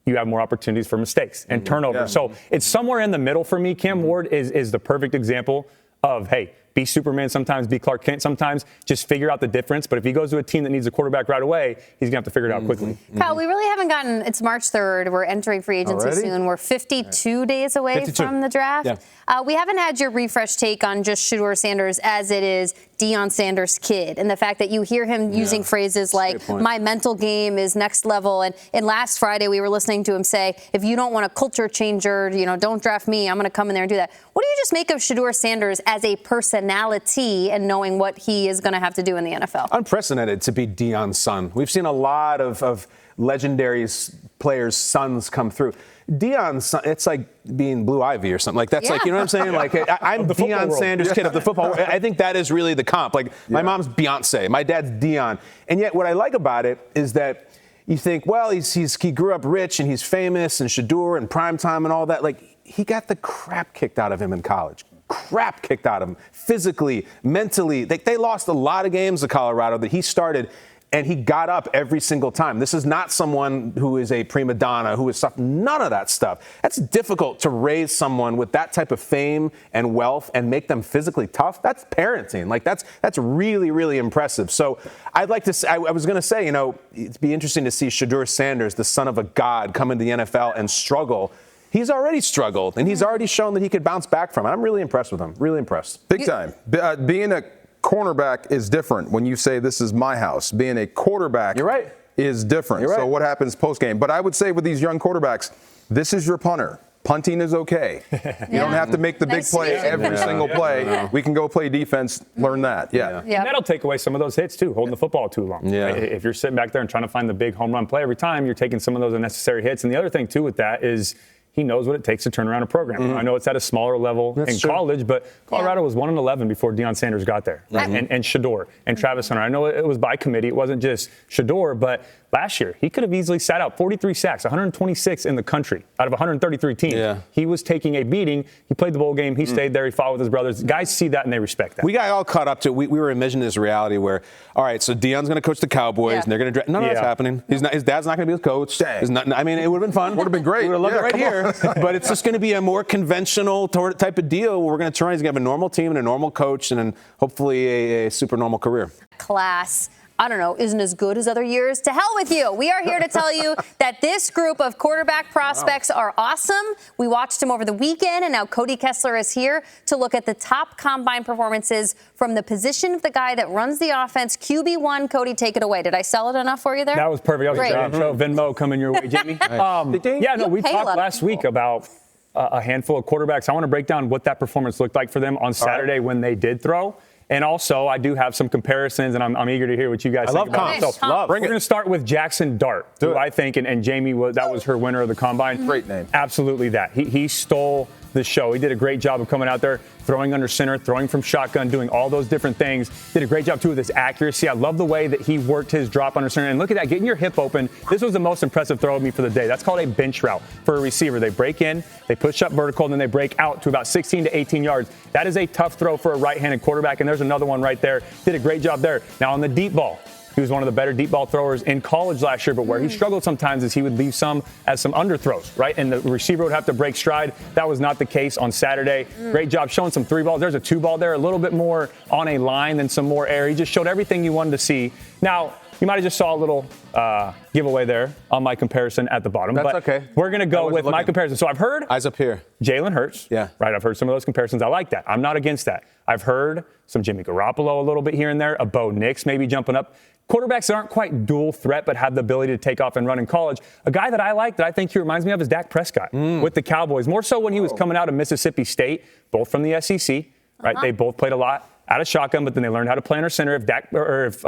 you have more opportunities for mistakes and turnovers. Yeah. So it's somewhere in the middle for me. Cam Ward is the perfect example of, hey, be Superman sometimes, be Clark Kent sometimes. Just figure out the difference. But if he goes to a team that needs a quarterback right away, he's going to have to figure it out quickly. Kyle, we really haven't gotten – it's March 3rd. We're entering free agency soon. We're 52 days away from the draft. Yeah. We haven't had your refresh take on just Shedeur Sanders as it is Deion Sanders' kid, and the fact that you hear him using phrases like, my mental game is next level. And last Friday, we were listening to him say, if you don't want a culture changer, don't draft me. I'm going to come in there and do that. What do you just make of Shedeur Sanders as a personality and knowing what he is going to have to do in the NFL? Unprecedented to be Deion's son. We've seen a lot of legendary players' sons come through. Deion's son, it's like being Blue Ivy or something. Like, that's like, you know what I'm saying? Like, I'm Deion Sanders' kid of the football world. I think that is really the comp. Like, my mom's Beyonce, my dad's Deion. And yet what I like about it is that you think, well, he grew up rich and he's famous and Shedeur and primetime and all that. Like, he got the crap kicked out of him in college. Crap kicked out of him physically, mentally. They lost a lot of games to Colorado that he started, and he got up every single time. This is not someone who is a prima donna, who is stuff. None of that stuff. That's difficult to raise someone with that type of fame and wealth and make them physically tough. That's parenting. Like, that's really, really impressive. So I'd like to say, I was going to say, it'd be interesting to see Shedeur Sanders, the son of a god, come into the NFL and struggle. He's already struggled, and he's already shown that he could bounce back from it. I'm really impressed with him. Really impressed. Big time. Being a cornerback is different when you say this is my house. Being a quarterback is different. So what happens post-game? But I would say with these young quarterbacks, this is your punter. Punting is okay. You don't have to make the big play every single play. We can go play defense, learn that. And that'll take away some of those hits, too, holding the football too long. Right? If you're sitting back there and trying to find the big home run play every time, you're taking some of those unnecessary hits. And the other thing, too, with that is he knows what it takes to turn around a program. I know it's at a smaller level college, but Colorado was 1-11 before Deion Sanders got there. And Shedeur and Travis Hunter. I know it was by committee. It wasn't just Shedeur, but last year he could have easily sat out 43 sacks, 126 in the country out of 133 teams. He was taking a beating. He played the bowl game. He stayed there. He fought with his brothers. Guys see that and they respect that. We got all caught up to we were envisioning this reality where, all right, so Deion's going to coach the Cowboys and they're going to draft. None of that's happening. His dad's not going to be his coach. I mean, it would have been fun. Would have been great. We would have loved it right here. But it's just going to be a more conventional type of deal where we're going to turn. He's going to have a normal team and a normal coach and then hopefully a super normal career. Class, I don't know, isn't as good as other years. To hell with you. We are here to tell you that this group of quarterback prospects are awesome. We watched them over the weekend, and now Cody Kessler is here to look at the top combine performances from the position of the guy that runs the offense. QB1, Cody, take it away. Did I sell it enough for you there? That was perfect. That was great. Venmo coming your way, Jamie. We talked last week about a handful of quarterbacks. I want to break down what that performance looked like for them on Saturday when they did throw. And also, I do have some comparisons, and I'm eager to hear what you guys think about it. So we're going to start with Jackson Dart, who I think, and Jamie, that was her winner of the combine. Great name. Absolutely that. He stole the show. He did a great job of coming out there, throwing under center, throwing from shotgun, doing all those different things. Did a great job, too, with his accuracy. I love the way that he worked his drop under center. And look at that, getting your hip open. This was the most impressive throw of me for the day. That's called a bench route for a receiver. They break in, they push up vertical, and then they break out to about 16 to 18 yards. That is a tough throw for a right-handed quarterback, and there's another one right there. Did a great job there. Now, on the deep ball, he was one of the better deep ball throwers in college last year, but where he struggled sometimes is he would leave some as some underthrows, right? And the receiver would have to break stride. That was not the case on Saturday. Great job showing some 3 balls. There's a 2 ball there, a little bit more on a line than some more air. He just showed everything you wanted to see. Now, you might have just saw a little giveaway there on my comparison at the bottom. That's but okay. We're going to go with my comparison. So I've heard eyes up here. Jalen Hurts. Yeah. Right. I've heard some of those comparisons. I like that. I'm not against that. I've heard some Jimmy Garoppolo a little bit here and there. A Bo Nix maybe jumping up. quarterbacks that aren't quite dual threat but have the ability to take off and run in college. A guy that I like that I think he reminds me of is Dak Prescott with the Cowboys. More so when he was coming out of Mississippi State, both from the SEC, right? They both played a lot out of shotgun, but then they learned how to play under center. If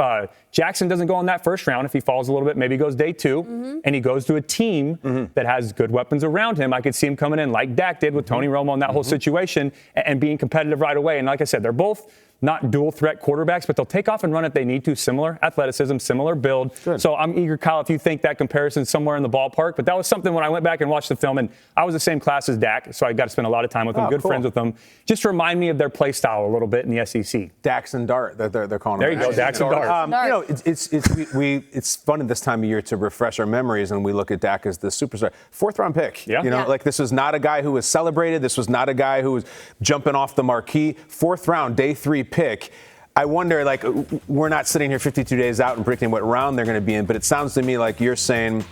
Jackson doesn't go in that first round, if he falls a little bit, maybe he goes day 2, and he goes to a team that has good weapons around him, I could see him coming in like Dak did with Tony Romo in that whole situation and being competitive right away. And like I said, they're both not dual threat quarterbacks, but they'll take off and run if they need to. Similar athleticism, similar build. Good. So I'm eager, Kyle, if you think that comparison's somewhere in the ballpark. But that was something when I went back and watched the film, and I was the same class as Dak, so I got to spend a lot of time with them, good friends with them. Just remind me of their play style a little bit in the SEC. Dax and Dart, they're calling them. There you go, Dax and Dart. It's fun at this time of year to refresh our memories, and we look at Dak as the superstar. 4th round pick. Yeah. Like this was not a guy who was celebrated. This was not a guy who was jumping off the marquee. 4th round, day 3 pick. I wonder, like, we're not sitting here 52 days out and predicting what round they're going to be in, but it sounds to me like you're saying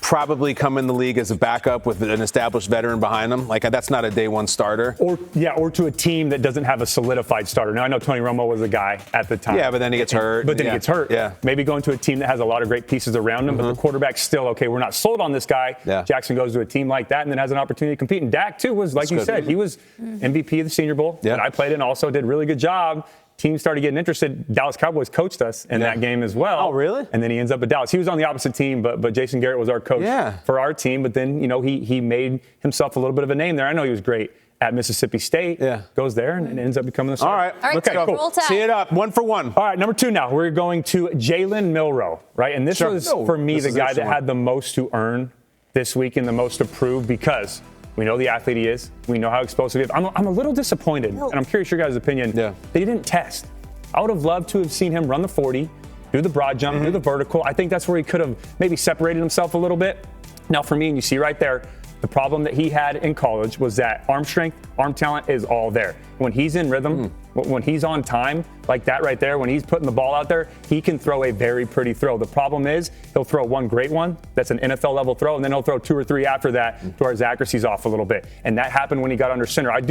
probably come in the league as a backup with an established veteran behind them. Like, that's not a day 1 starter. Or to a team that doesn't have a solidified starter. Now, I know Tony Romo was a guy at the time. Yeah, but then he gets hurt. He gets hurt. Yeah. Maybe going to a team that has a lot of great pieces around him, but the quarterback's still, okay, we're not sold on this guy. Yeah. Jackson goes to a team like that and then has an opportunity to compete. And Dak, too, was, like you said, he was MVP of the Senior Bowl. Yeah. And I played in also, did a really good job. Teams started getting interested. Dallas Cowboys coached us in that game as well. Oh, really? And then he ends up at Dallas. He was on the opposite team, but Jason Garrett was our coach for our team. But then, he made himself a little bit of a name there. I know he was great at Mississippi State. Yeah. Goes there and ends up becoming the starter. All right. Let's go. Cool. See it up. 1 for 1. All right, number 2 now. We're going to Jalen Milroe, right? And this was, for me, the guy that had the most to earn this week and the most to prove because we know the athlete he is. We know how explosive he is. I'm a little disappointed, and I'm curious your guys' opinion, that he didn't test. I would have loved to have seen him run the 40, do the broad jump, do the vertical. I think that's where he could have maybe separated himself a little bit. Now, for me, and you see right there, the problem that he had in college was that arm strength, arm talent is all there. When he's in rhythm, when he's on time, like that right there, when he's putting the ball out there, he can throw a very pretty throw. The problem is he'll throw one great one, that's an NFL level throw, and then he'll throw 2 or 3 after that to where his accuracy's off a little bit. And that happened when he got under center. I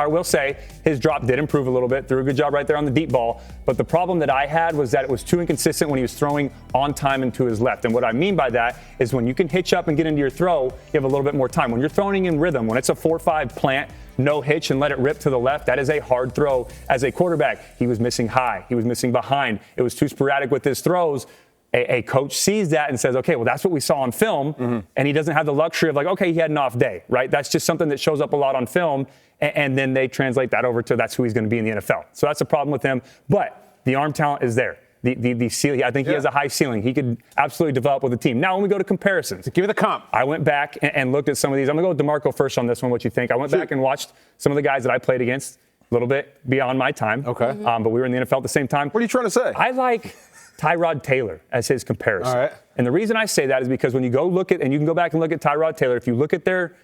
will say his drop did improve a little bit, threw a good job right there on the deep ball. But the problem that I had was that it was too inconsistent when he was throwing on time and to his left. And what I mean by that is when you can hitch up and get into your throw, you have a little bit more time. When you're throwing in rhythm, when it's a 4-5 plant, no hitch and let it rip to the left, that is a hard throw as a quarterback. He was missing high. He was missing behind. It was too sporadic with his throws. A coach sees that and says, okay, well, that's what we saw on film. And he doesn't have the luxury of like, okay, he had an off day, right? That's just something that shows up a lot on film. And then they translate that over to that's who he's going to be in the NFL. So that's a problem with him. But the arm talent is there. The ceiling, I think he has a high ceiling. He could absolutely develop with the team. Now, when we go to comparisons. Give me the comp. I went back and looked at some of these. I'm going to go with DeMarco first on this one, what you think. I went back and watched some of the guys that I played against a little bit beyond my time. Okay. But we were in the NFL at the same time. What are you trying to say? I like Tyrod Taylor as his comparison. All right. And the reason I say that is because when you go look at, and you can go back and look at Tyrod Taylor, if you look at their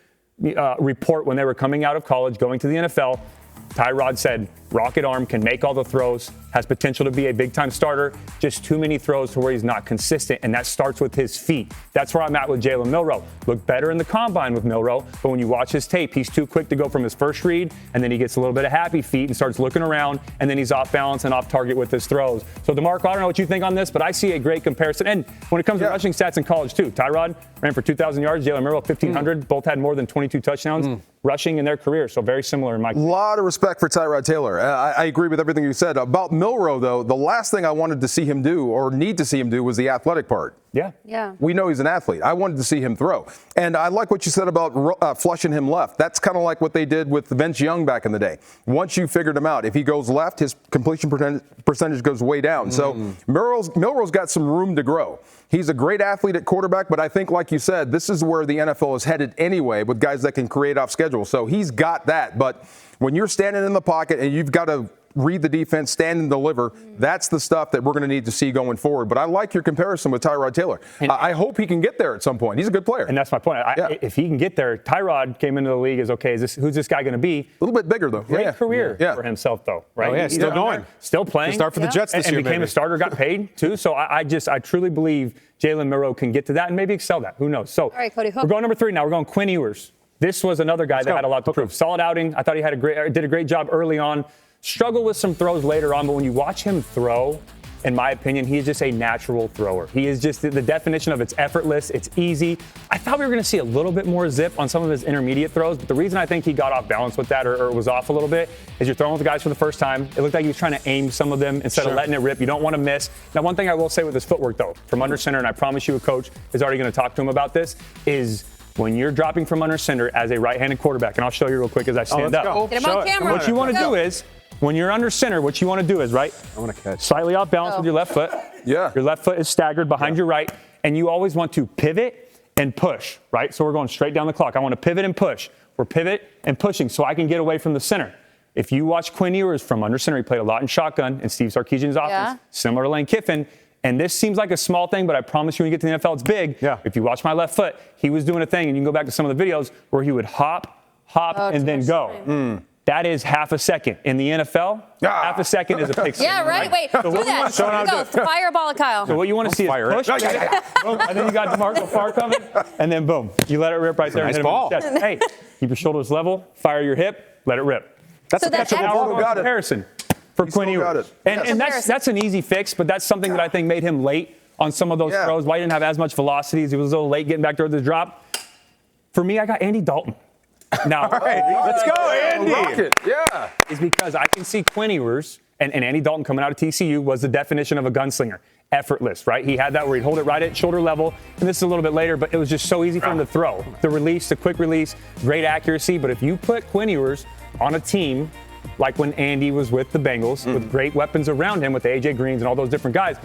report when they were coming out of college, going to the NFL, Tyrod said, rocket arm, can make all the throws, has potential to be a big-time starter, just too many throws to where he's not consistent, and that starts with his feet. That's where I'm at with Jalen Milroe. Looked better in the combine with Milroe, but when you watch his tape, he's too quick to go from his first read, and then he gets a little bit of happy feet and starts looking around, and then he's off balance and off target with his throws. So, DeMarco, I don't know what you think on this, but I see a great comparison. And when it comes to rushing stats in college, too, Tyrod ran for 2,000 yards, Jalen Milroe 1,500. Both had more than 22 touchdowns rushing in their career, so very similar in my career. A lot of respect for Tyrod Taylor. I agree with everything you said. About Milroe, though, the last thing I wanted to see him do or need to see him do was the athletic part. Yeah. We know he's an athlete. I wanted to see him throw. And I like what you said about flushing him left. That's kind of like what they did with Vince Young back in the day. Once you figured him out, if he goes left, his completion percentage goes way down. So Milroe's got some room to grow. He's a great athlete at quarterback, but I think, like you said, this is where the NFL is headed anyway with guys that can create off schedule. So he's got that. But when you're standing in the pocket and you've got to read the defense, stand and deliver, that's the stuff that we're going to need to see going forward. But I like your comparison with Tyrod Taylor. I hope he can get there at some point. He's a good player. And that's my point. If he can get there, Tyrod came into the league as, okay, who's this guy going to be? A little bit bigger, though. Great career for himself, though, right? Oh, yeah, still going. Still playing. Start for the Jets this year, and became a starter, got paid, too. So I truly believe Jalen Milroe can get to that and maybe excel that. Who knows? So all right, Cody, we're going number 3 now. We're going Quinn Ewers. This was another guy that had a lot to prove. Solid outing. I thought he did a great job early on. Struggled with some throws later on, but when you watch him throw, in my opinion, he is just a natural thrower. He is just the definition of it's effortless, it's easy. I thought we were going to see a little bit more zip on some of his intermediate throws, but the reason I think he got off balance with that or was off a little bit is you're throwing with the guys for the first time. It looked like he was trying to aim some of them instead of letting it rip. You don't want to miss. Now, one thing I will say with his footwork, though, from under center, and I promise you a coach is already going to talk to him about this, is when you're dropping from under center as a right-handed quarterback, and I'll show you real quick as I stand up. Get him on camera. What you want to do is, when you're under center, what you want to do is, right, I want to catch. Slightly off balance with your left foot. Yeah. Your left foot is staggered behind your right, and you always want to pivot and push, right? So we're going straight down the clock. I want to pivot and push. We're pivot and pushing so I can get away from the center. If you watch Quinn Ewers from under center, he played a lot in shotgun and Steve Sarkisian's offense, similar to Lane Kiffin. And this seems like a small thing, but I promise you when you get to the NFL, it's big. Yeah. If you watch my left foot, he was doing a thing, and you can go back to some of the videos where he would hop, and then go. That is half a second. In the NFL, half a second is a pick. Yeah, right? Wait, do that. Go. Fireball at Kyle. So what you want to see is push, boom, and then you got DeMarco Farr coming, and then boom, you let it rip right there. Nice and hit him ball. in the chest. Hey, keep your shoulders level, fire your hip, let it rip. That's So a that catchable ball. got it. Comparison for Quinn Ewers. And that's an easy fix, but that's something that I think made him late on some of those throws. Why he didn't have as much velocity. He was a little late getting back toward the drop. For me, I got Andy Dalton. Now, All right, let's go, Andy. Yeah. is because I can see Quinn Ewers and Andy Dalton coming out of TCU was the definition of a gunslinger. Effortless, right? He had that where he'd hold it right at shoulder level. And this is a little bit later, but it was just so easy for him to throw. The release, the quick release, great accuracy. But if you put Quinn Ewers on a team like when Andy was with the Bengals with great weapons around him with the A.J. Greens and all those different guys,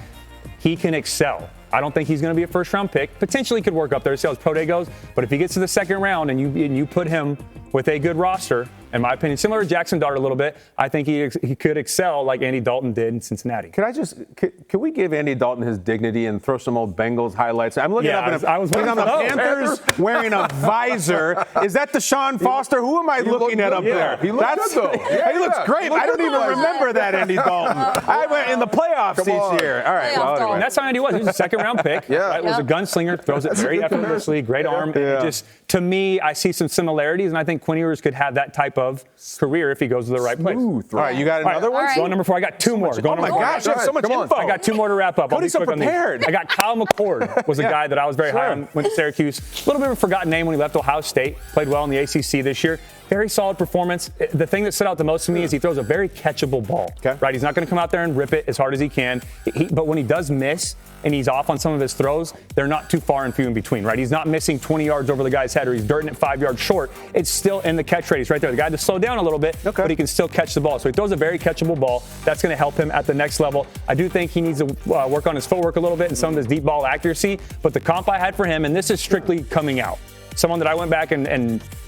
he can excel. I don't think he's going to be a first-round pick. Potentially could work up there, see how his pro day goes. But if he gets to the second round and you put him with a good roster, in my opinion, similar to Jackson Dart a little bit, I think he could excel like Andy Dalton did in Cincinnati. Can we give Andy Dalton his dignity and throw some old Bengals highlights? I'm looking up I was on the Panthers wearing a visor. Is that Deshaun Foster? Who am I looking at up there? He looks good, though. He looks great. I don't even remember that Andy Dalton. I went in the playoffs each year. All right. Well, anyway. And that's how Andy was. He was a second-round pick. Right? Was a gunslinger, throws it very effortlessly, great arm. Yeah. Just to me, I see some similarities, and I think Quinn Ewers could have that type of career if he goes to the right place. All right, you got another one? Right. Going number 4. I got 2 more. Oh my gosh, you have so much info. I got 2 more to wrap up. Cody's so prepared. I got Kyle McCord was a guy that I was very high on. Went to Syracuse. A little bit of a forgotten name when he left Ohio State. Played well in the ACC this year. Very solid performance. The thing that stood out the most to me is he throws a very catchable ball. Okay. Right? He's not going to come out there and rip it as hard as he can. But when he does miss and he's off on some of his throws, they're not too far and few in between. Right? He's not missing 20 yards over the guy's head or he's dirting it 5 yards short. It's still in the catch radius right there. The guy had to slow down a little bit, but he can still catch the ball. So he throws a very catchable ball. That's going to help him at the next level. I do think he needs to work on his footwork a little bit and some of his deep ball accuracy. But the comp I had for him, and this is strictly coming out, someone that I went back and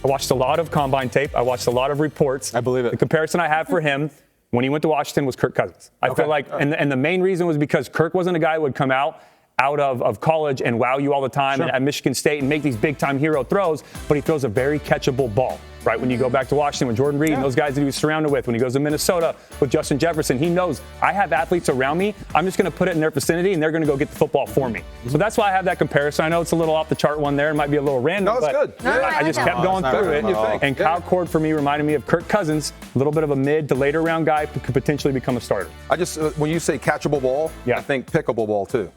I watched a lot of combine tape. I watched a lot of reports. I believe it. The comparison I have for him when he went to Washington was Kirk Cousins. I feel like, and the main reason was because Kirk wasn't a guy who would come out of college and wow you all the time at Michigan State and make these big-time hero throws, but he throws a very catchable ball. Right, when you go back to Washington with Jordan Reed and those guys that he was surrounded with, when he goes to Minnesota with Justin Jefferson, he knows I have athletes around me. I'm just going to put it in their vicinity, and they're going to go get the football for me. So that's why I have that comparison. I know it's a little off the chart one there. It might be a little random. No, it's but good. I just kept going through it. And Kyle Cord, for me, reminded me of Kirk Cousins, a little bit of a mid to later round guy who could potentially become a starter. I just, when you say catchable ball, I think pickable ball, too.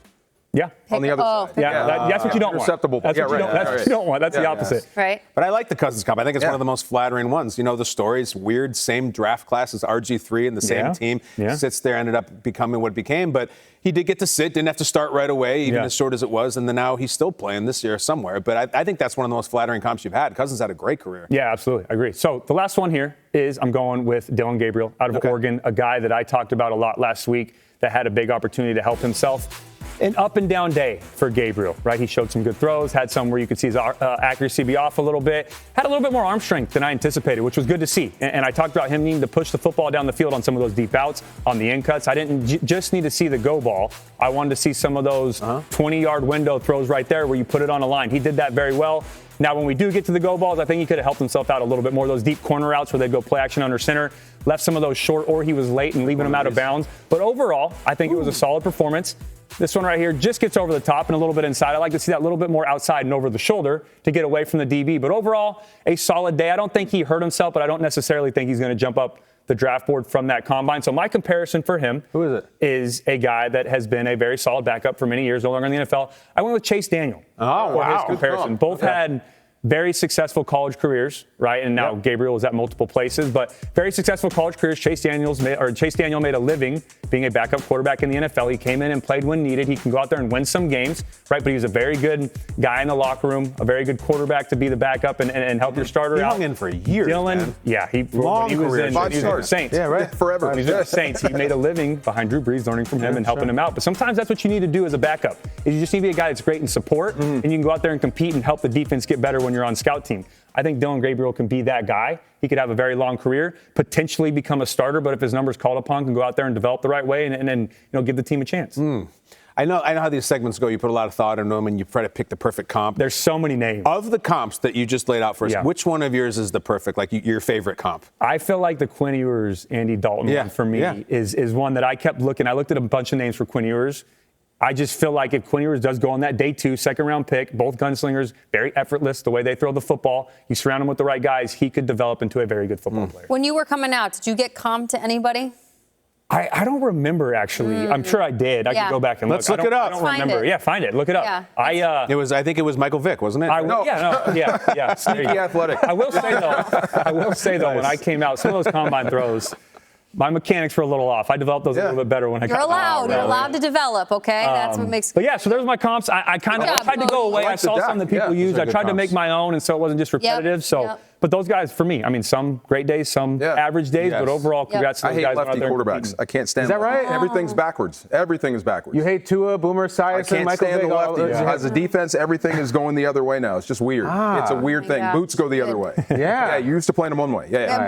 Yeah. On the other side. That's what you don't want. Interceptable. That's what you don't want. That's the opposite. Right. But I like the Cousins comp. I think it's one of the most flattering ones. You know, the story's weird, same draft class as RG3 and the same team. Sits there, ended up becoming what it became. But he did get to sit, didn't have to start right away, even as short as it was. And then now he's still playing this year somewhere. But I think that's one of the most flattering comps you've had. Cousins had a great career. Yeah, absolutely. I agree. So the last one here is I'm going with Dillon Gabriel out of Oregon, a guy that I talked about a lot last week that had a big opportunity to help himself. An up and down day for Gabriel, right? He showed some good throws, had some where you could see his accuracy be off a little bit, had a little bit more arm strength than I anticipated, which was good to see. And I talked about him needing to push the football down the field on some of those deep outs, on the in cuts. I didn't just need to see the go ball. I wanted to see some of those 20-yard window throws right there where you put it on a line. He did that very well. Now, when we do get to the go balls, I think he could have helped himself out a little bit more. Those deep corner routes where they go play action under center, left some of those short, or he was late and leaving them out of bounds. But overall, I think it was a solid performance. This one right here just gets over the top and a little bit inside. I like to see that little bit more outside and over the shoulder to get away from the DB. But overall, a solid day. I don't think he hurt himself, but I don't necessarily think he's going to jump up the draft board from that combine. So my comparison for him is a guy that has been a very solid backup for many years, no longer in the NFL. I went with Chase Daniel for his comparison. Both had very successful college careers, right? And now Gabriel is at multiple places, but very successful college careers. Chase Daniel made a living being a backup quarterback in the NFL. He came in and played when needed. He can go out there and win some games, right? But he was a very good guy in the locker room, a very good quarterback to be the backup and help your starter out. He hung in for years, Dylan, man. Yeah, he Long was career. in 5 the Saints. Yeah, right. Forever. He's with the Saints. He made a living behind Drew Brees, learning from him and helping him out. But sometimes that's what you need to do as a backup. Is you just need to be a guy that's great in support, and you can go out there and compete and help the defense get better when you're on scout team. I think Dylan Gabriel can be that guy. He could have a very long career, potentially become a starter, but if his number's called upon, can go out there and develop the right way and then give the team a chance. I know how these segments go. You put a lot of thought into them, and you try to pick the perfect comp. There's so many names. Of the comps that you just laid out for us, which one of yours is the perfect, like your favorite comp? I feel like the Quinn Ewers, Andy Dalton one for me is one that I kept looking. I looked at a bunch of names for Quinn Ewers. I just feel like if Quinn Ewers does go on that day 2, second-round pick, both gunslingers, very effortless, the way they throw the football, you surround him with the right guys, he could develop into a very good football player. When you were coming out, did you get comp to anybody? I don't remember, actually. I'm sure I did. I could go back and look. Let's look it up. I don't remember. Yeah, find it. Look it up. Yeah. I think it was Michael Vick, wasn't it? Sneaky athletic. I will say though, when I came out, some of those combine throws, my mechanics were a little off. I developed those a little bit better when I got out. You're allowed to develop, okay? That's what makes. But yeah, so there's my comps. I tried to go away. I saw some that people used. I tried to make my own, and so it wasn't just repetitive. But those guys, for me, I mean, some great days, some average days, but overall, congrats to those guys. I hate lefty quarterbacks. I can't stand. Is that right? Everything's backwards. Everything is backwards. You hate Tua, Boomer Esiason, Michael Vick. I can't stand the lefties. As a defense, everything is going the other way now. It's just weird. It's a weird thing. Boots go the other way. Yeah, you used to play them one way. Yeah.